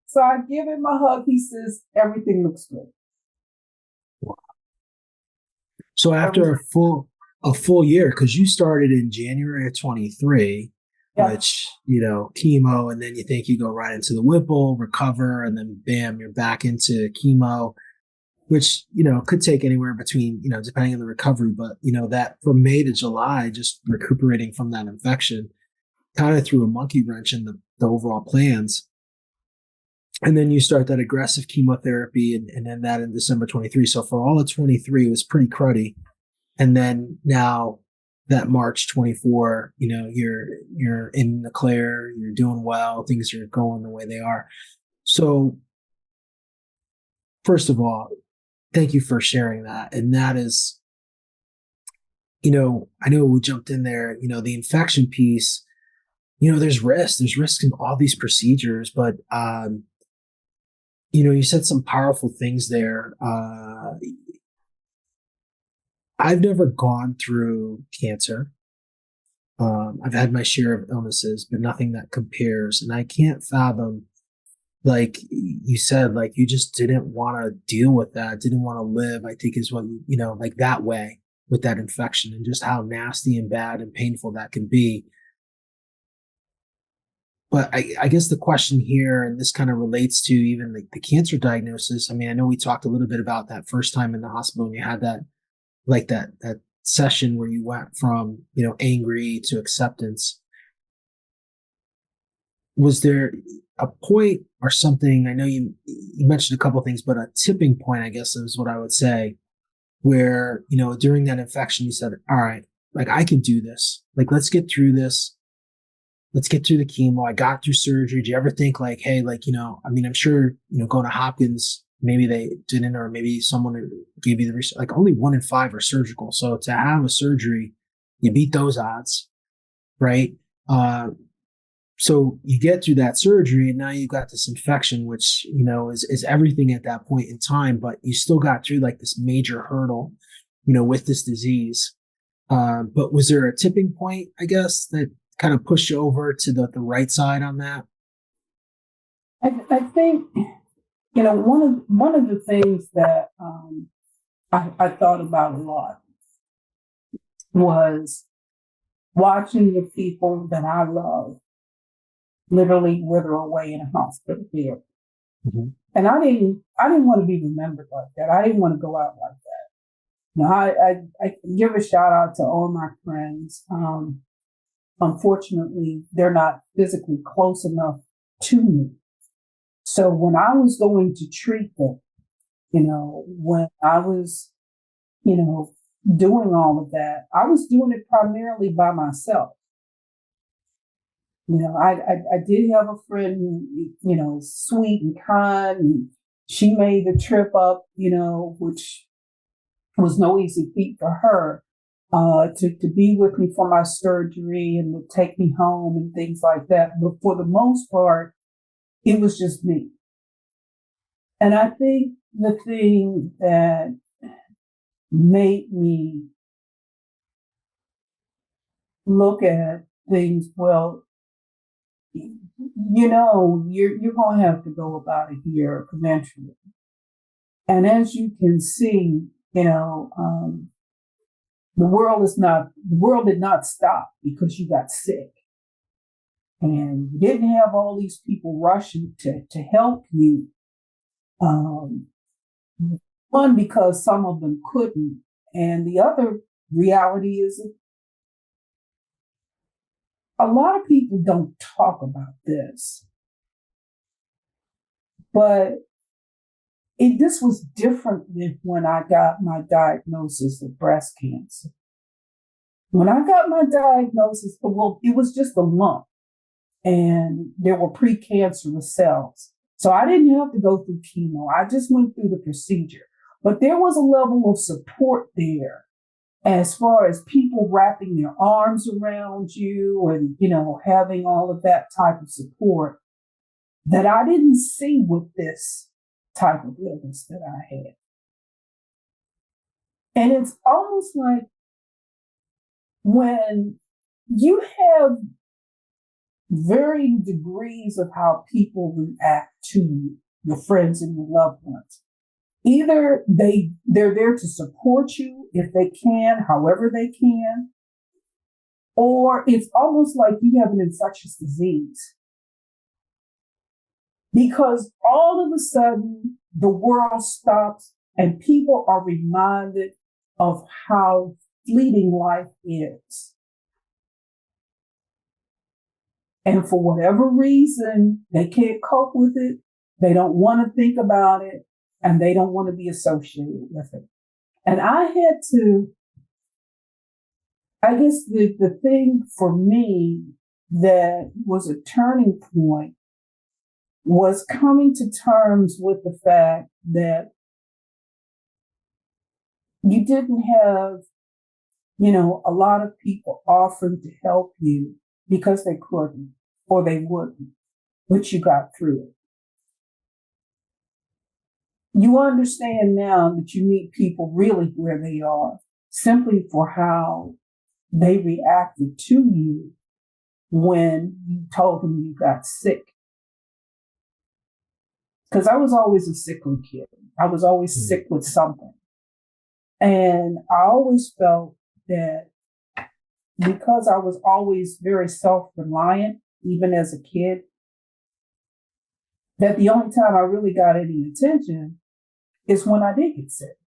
So I give him a hug. He says, "Everything looks good." Wow. So after a full year, because you started in January of 23, yeah, which, chemo, and then you think you go right into the Whipple, recover, and then bam, you're back into chemo, which, could take anywhere between, depending on the recovery, but, that from May to July, just recuperating from that infection kind of threw a monkey wrench in the overall plans. And then you start that aggressive chemotherapy and then that in December 23. So for all of 23, it was pretty cruddy. And then now that March 24, you're in the clear, you're doing well, things are going the way they are. So first of all, thank you for sharing that. And that is, I know we jumped in there, the infection piece, there's risk in all these procedures, but, you said some powerful things there. I've never gone through cancer. I've had my share of illnesses, but nothing that compares. And I can't fathom, like you said, like you just didn't want to deal with that, didn't want to live, I think is what, like that way with that infection and just how nasty and bad and painful that can be. But I guess the question here, and this kind of relates to even the cancer diagnosis. I mean, I know we talked a little bit about that first time in the hospital and you had that, like that session where you went from, angry to acceptance. Was there, a point or something? I know you mentioned a couple of things, but a tipping point, I guess, is what I would say, where, during that infection, you said, all right, like I can do this. Like, let's get through this. Let's get through the chemo. I got through surgery. Do you ever think like, hey, like, I mean, I'm sure, going to Hopkins, maybe they didn't, or maybe someone gave you the research, like only 1 in 5 are surgical. So to have a surgery, you beat those odds, right? So you get through that surgery and now you got this infection, which, is everything at that point in time, but you still got through like this major hurdle, with this disease. But was there a tipping point, I guess, that kind of pushed you over to the right side on that? I think, one of the things that I thought about a lot was watching the people that I love literally wither away in a hospital bed. Mm-hmm. And I didn't want to be remembered like that. I didn't want to go out like that. Now, I give a shout out to all my friends. Unfortunately, they're not physically close enough to me. So when I was going to treat them, when I was, doing all of that, I was doing it primarily by myself. I did have a friend who, is sweet and kind, and she made the trip up, which was no easy feat for her, to be with me for my surgery and would take me home and things like that. But for the most part, it was just me. And I think the thing that made me look at things, well, you're going to have to go about it here eventually. And as you can see, the world did not stop because you got sick. And you didn't have all these people rushing to help you. One, because some of them couldn't. And the other reality is a lot of people don't talk about this. But this was different than when I got my diagnosis of breast cancer. When I got my diagnosis, well, it was just a lump and there were precancerous cells. So I didn't have to go through chemo. I just went through the procedure. But there was a level of support there as far as people wrapping their arms around you and, having all of that type of support that I didn't see with this type of illness that I had. And it's almost like when you have varying degrees of how people react to you, your friends and your loved ones. Either they're there to support you if they can, however they can, or it's almost like you have an infectious disease. Because all of a sudden the world stops and people are reminded of how fleeting life is. And for whatever reason, they can't cope with it. They don't want to think about it and they don't want to be associated with it. And I guess the thing for me that was a turning point was coming to terms with the fact that you didn't have, a lot of people offering to help you because they couldn't or they wouldn't, but you got through it. You understand now that you meet people really where they are simply for how they reacted to you when you told them you got sick. Because I was always a sickly kid. I was always sick with something. And I always felt that because I was always very self-reliant, even as a kid, that the only time I really got any attention is when I did get sick.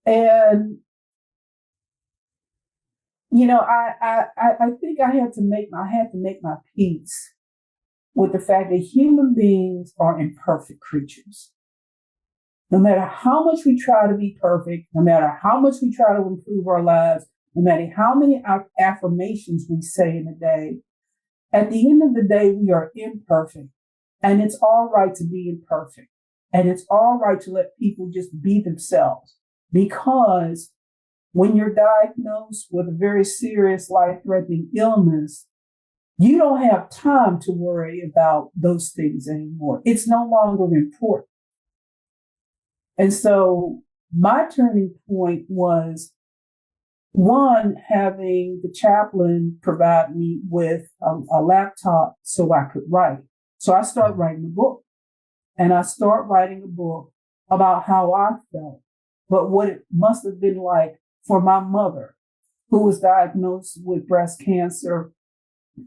And, I think I had to make my peace with the fact that human beings are imperfect creatures. No matter how much we try to be perfect, no matter how much we try to improve our lives, no matter how many affirmations we say in a day, at the end of the day, we are imperfect. And it's all right to be imperfect. And it's all right to let people just be themselves. Because when you're diagnosed with a very serious life-threatening illness, you don't have time to worry about those things anymore. It's no longer important. And so my turning point was, one, having the chaplain provide me with a laptop so I could write. So I started writing a book. And I started writing a book about how I felt, but what it must have been like for my mother, who was diagnosed with breast cancer,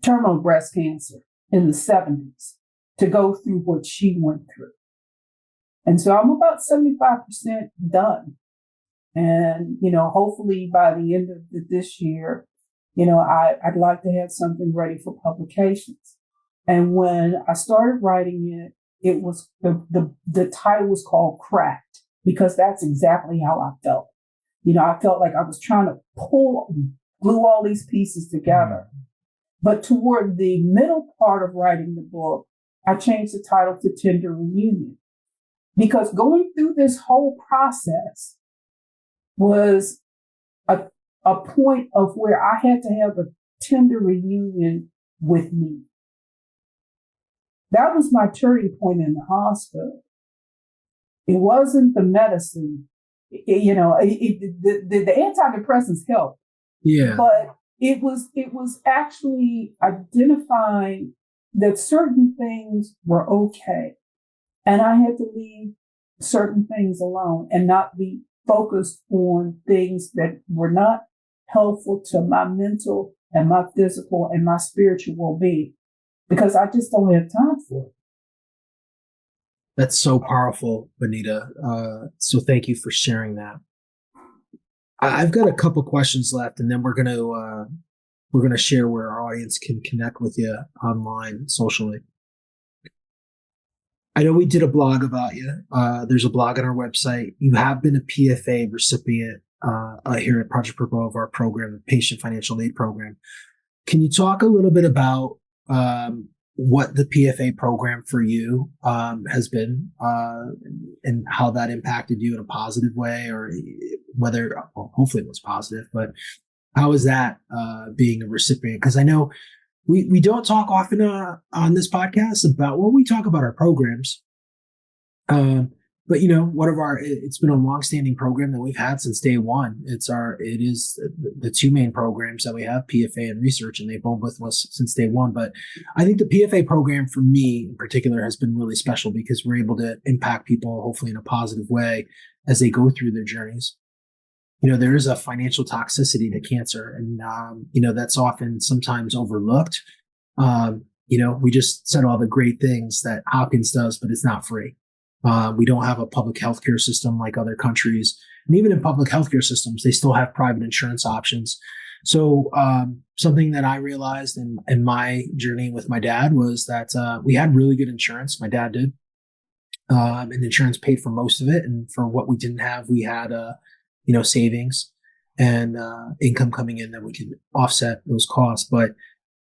terminal breast cancer in the 70s, to go through what she went through. And so I'm about 75% done. And, hopefully by the end of this year, I'd like to have something ready for publications. And when I started writing it, it was the title was called Cracked, because that's exactly how I felt. I felt like I was trying to glue all these pieces together. But toward the middle part of writing the book, I changed the title to Tender Reunion, because going through this whole process was a point of where I had to have a tender reunion with me. That was my turning point in the hospital. It wasn't the medicine, the antidepressants helped. Yeah. But it was actually identifying that certain things were okay. And I had to leave certain things alone and not be focused on things that were not helpful to my mental and my physical and my spiritual well-being, because I just don't have time for it. That's so powerful, Bonita. So thank you for sharing that. I've got a couple questions left, and then we're gonna share where our audience can connect with you online, socially. I know we did a blog about you. There's a blog on our website. You have been a PFA recipient here at Project Purple of our program, the Patient Financial Aid Program. Can you talk a little bit about what the PFA program for you has been and how that impacted you in a positive way, or whether, well, hopefully it was positive, but how is that being a recipient? Because I know we don't talk often on this podcast about, well, we talk about our programs. But it's been a longstanding program that we've had since day one. It is the two main programs that we have, PFA and research, and they've been with us since day one. But I think the PFA program for me in particular has been really special because we're able to impact people hopefully in a positive way as they go through their journeys. There is a financial toxicity to cancer, and that's often sometimes overlooked. We just said all the great things that Hopkins does, but it's not free. We don't have a public healthcare system like other countries. And even in public healthcare systems, they still have private insurance options. So something that I realized in my journey with my dad was that we had really good insurance. My dad did. And insurance paid for most of it. And for what we didn't have, we had, savings and income coming in that we could offset those costs. But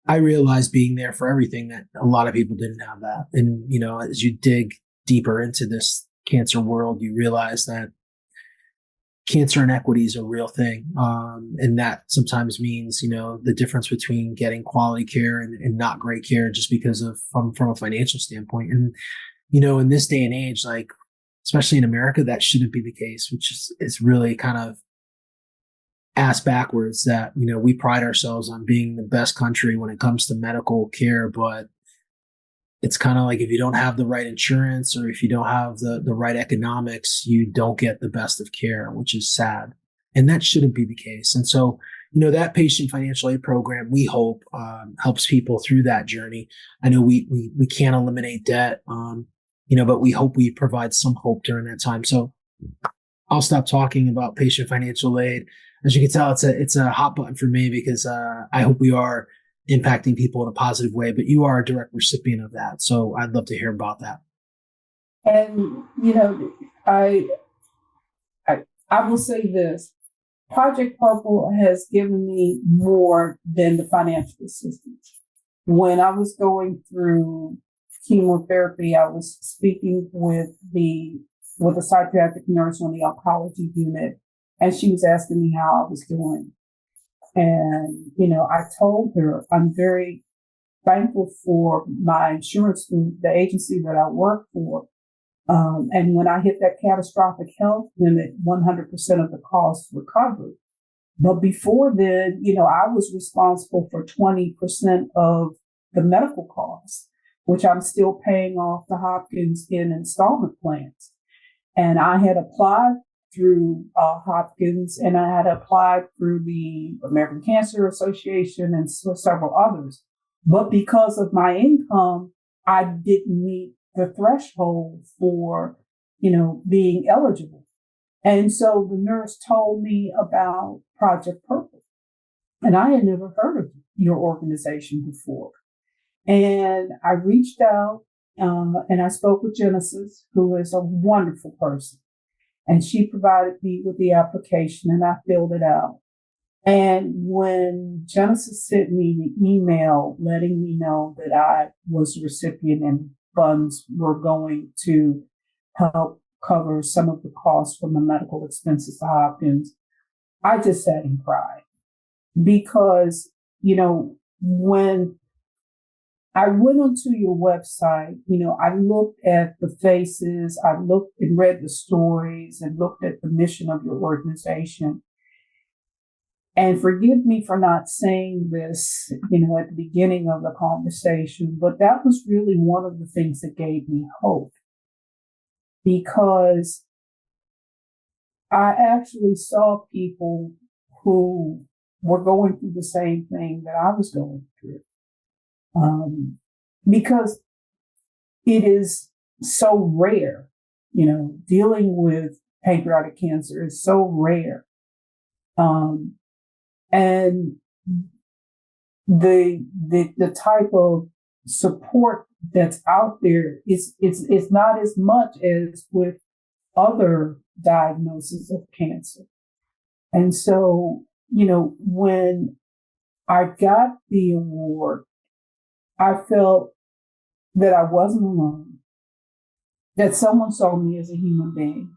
I realized being there for everything that a lot of people didn't have that. And, as you dig deeper into this cancer world, you realize that cancer inequity is a real thing. And that sometimes means, the difference between getting quality care and not great care just because of from a financial standpoint. And, in this day and age, like, especially in America, that shouldn't be the case, which is really kind of ass backwards that, we pride ourselves on being the best country when it comes to medical care, but it's kind of like if you don't have the right insurance or if you don't have the right economics, you don't get the best of care, which is sad. And that shouldn't be the case. And so, that patient financial aid program, we hope helps people through that journey. I know we can't eliminate debt, but we hope we provide some hope during that time. So I'll stop talking about patient financial aid. As you can tell, it's a hot button for me because I hope we are impacting people in a positive way, but you are a direct recipient of that. So I'd love to hear about that. And, I, I will say this. Project Purple has given me more than the financial assistance. When I was going through chemotherapy, I was speaking with a psychiatric nurse on the oncology unit, and she was asking me how I was doing. And, I told her I'm very thankful for my insurance through the agency that I work for. And when I hit that catastrophic health limit, 100% of the costs were covered. But before then, I was responsible for 20% of the medical costs, which I'm still paying off the Hopkins in installment plans. And I had applied through Hopkins, and I had applied through the American Cancer Association and several others. But because of my income, I didn't meet the threshold for, being eligible. And so the nurse told me about Project Purple, and I had never heard of your organization before. And I reached out and I spoke with Genesis, who is a wonderful person. And she provided me with the application, and I filled it out. And when Genesis sent me the email letting me know that I was a recipient and funds were going to help cover some of the costs from the medical expenses to Hopkins, I just sat and cried. Because, when I went onto your website, I looked at the faces, I looked and read the stories and looked at the mission of your organization. And forgive me for not saying this, at the beginning of the conversation, but that was really one of the things that gave me hope. Because I actually saw people who were going through the same thing that I was going through. Because it is so rare, dealing with pancreatic cancer is so rare. And the type of support that's out there is not as much as with other diagnoses of cancer. And so, when I got the award, I felt that I wasn't alone, that someone saw me as a human being,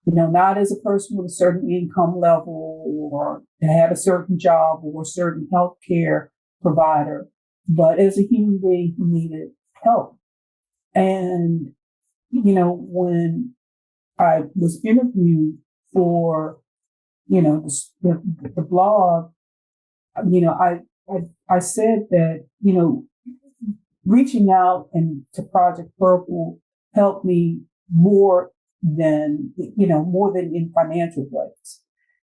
not as a person with a certain income level or had a certain job or a certain healthcare provider, but as a human being who needed help. And, when I was interviewed for, the blog, I said that, reaching out and to Project Purple helped me more than in financial ways,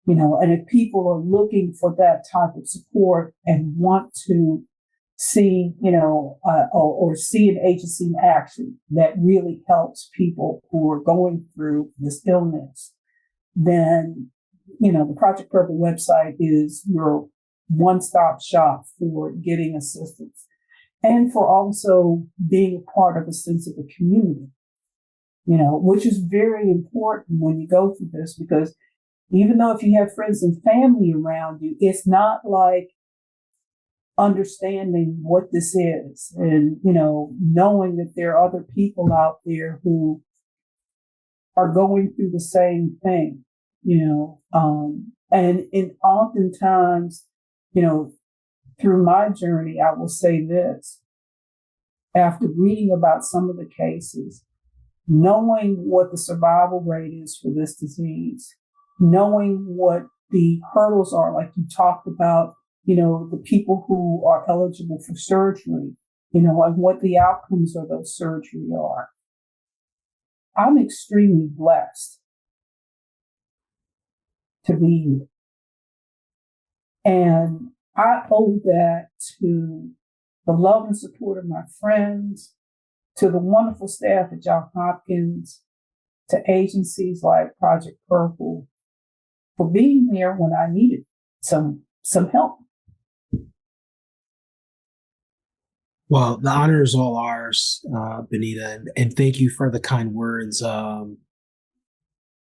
and if people are looking for that type of support and want to see, or see an agency in action that really helps people who are going through this illness, then, the Project Purple website is your one-stop shop for getting assistance and for also being a part of a sense of a community, which is very important when you go through this, because even though if you have friends and family around you, it's not like understanding what this is and, knowing that there are other people out there who are going through the same thing, and oftentimes, through my journey, I will say this, after reading about some of the cases, knowing what the survival rate is for this disease, knowing what the hurdles are, like you talked about, the people who are eligible for surgery, and what the outcomes of those surgery are. I'm extremely blessed to be here. And I owe that to the love and support of my friends, to the wonderful staff at Johns Hopkins, to agencies like Project Purple, for being there when I needed some help. Well, the honor is all ours, Benita, and thank you for the kind words. I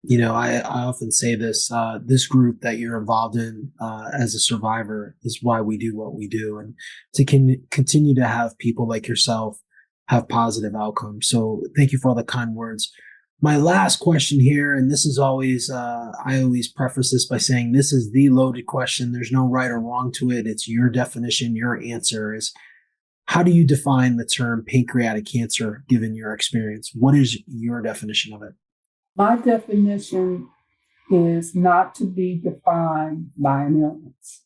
often say this, this group that you're involved in as a survivor is why we do what we do, and to continue to have people like yourself have positive outcomes. So thank you for all the kind words. My last question here, and this is always, I always preface this by saying this is the loaded question. There's no right or wrong to it. It's your definition, your answer is how do you define the term pancreatic cancer given your experience? What is your definition of it? My definition is not to be defined by an illness.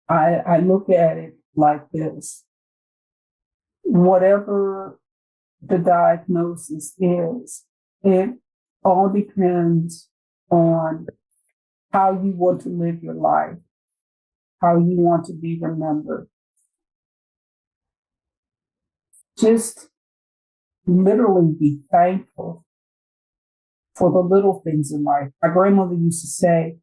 I look at it like this. Whatever the diagnosis is, it all depends on how you want to live your life, how you want to be remembered. Just literally be thankful for the little things in life. My grandmother used to say,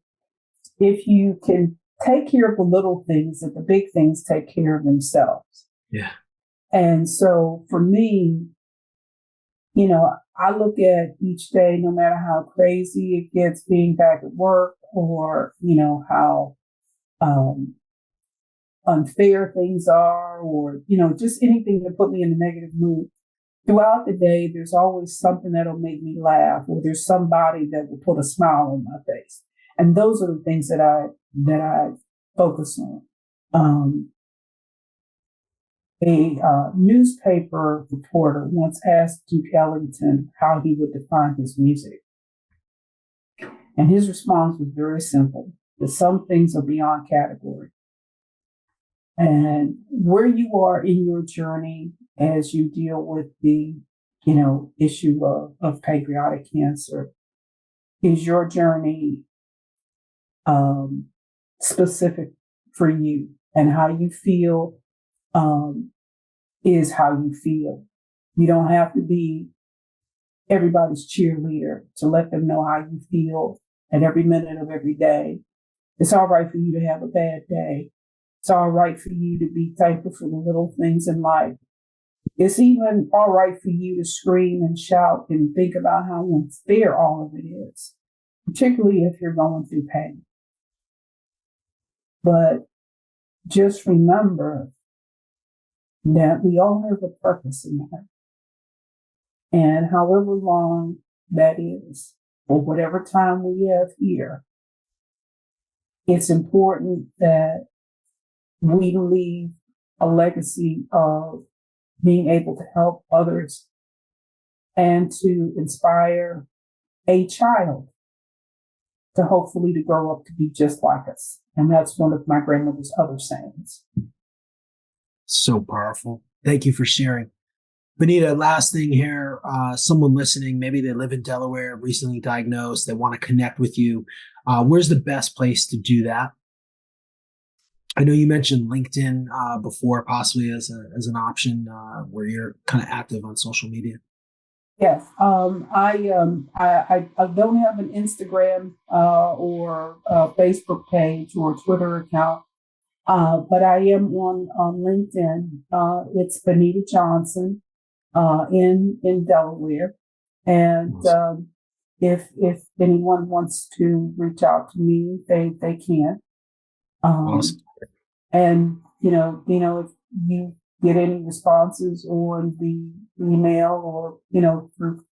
if you can take care of the little things, that the big things take care of themselves. Yeah. And so for me, I look at each day, no matter how crazy it gets being back at work or, how unfair things are or, just anything to put me in a negative mood. Throughout the day, there's always something that'll make me laugh, or there's somebody that will put a smile on my face. And those are the things that I focus on. A newspaper reporter once asked Duke Ellington how he would define his music. And his response was very simple, that some things are beyond category. And where you are in your journey as you deal with the, issue of pancreatic cancer, is your journey specific for you, and how you feel is how you feel. You don't have to be everybody's cheerleader to let them know how you feel at every minute of every day. It's all right for you to have a bad day. It's all right for you to be thankful for the little things in life. It's even all right for you to scream and shout and think about how unfair all of it is, particularly if you're going through pain. But just remember that we all have a purpose in life. And however long that is, or whatever time we have here, it's important that we leave a legacy of being able to help others and to inspire a child to hopefully to grow up to be just like us. And that's one of my grandmother's other sayings. So powerful. Thank you for sharing. Bonita, last thing here, someone listening, maybe they live in Delaware, recently diagnosed, they want to connect with you. Where's the best place to do that? I know you mentioned LinkedIn before, possibly as an option where you're kind of active on social media. Yes, I don't have an Instagram or Facebook page or Twitter account, but I am on LinkedIn. It's Benita Johnson in Delaware, and if anyone wants to reach out to me, they can. Awesome. And if you get any responses on the email or through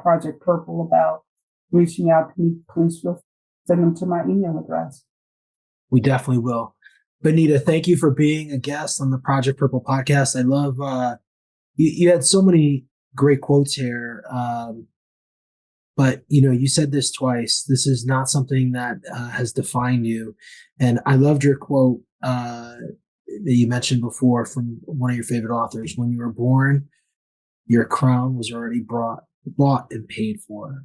Project Purple about reaching out to me, please send them to my email address. We definitely will. Bonita, thank you for being a guest on the Project Purple podcast. I love you had so many great quotes here. But you said this twice. This is not something that has defined you. And I loved your quote that you mentioned before from one of your favorite authors. When you were born, your crown was already bought and paid for,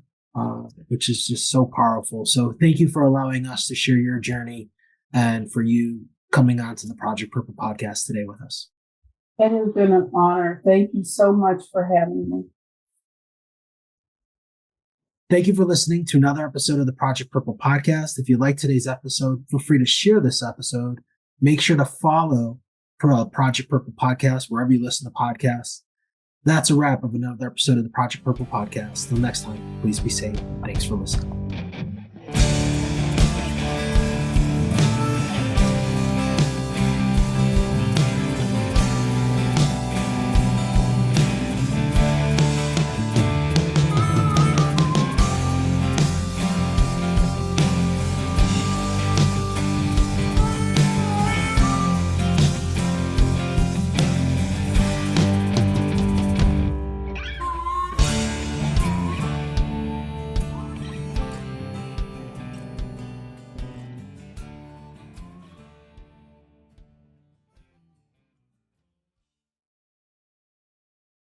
which is just so powerful. So thank you for allowing us to share your journey and for you coming on to the Project Purple podcast today with us. It has been an honor. Thank you so much for having me. Thank you for listening to another episode of the Project Purple podcast. If you like today's episode, feel free to share this episode. Make sure to follow Project Purple podcast, wherever you listen to podcasts. That's a wrap of another episode of the Project Purple podcast. Till next time, please be safe. Thanks for listening.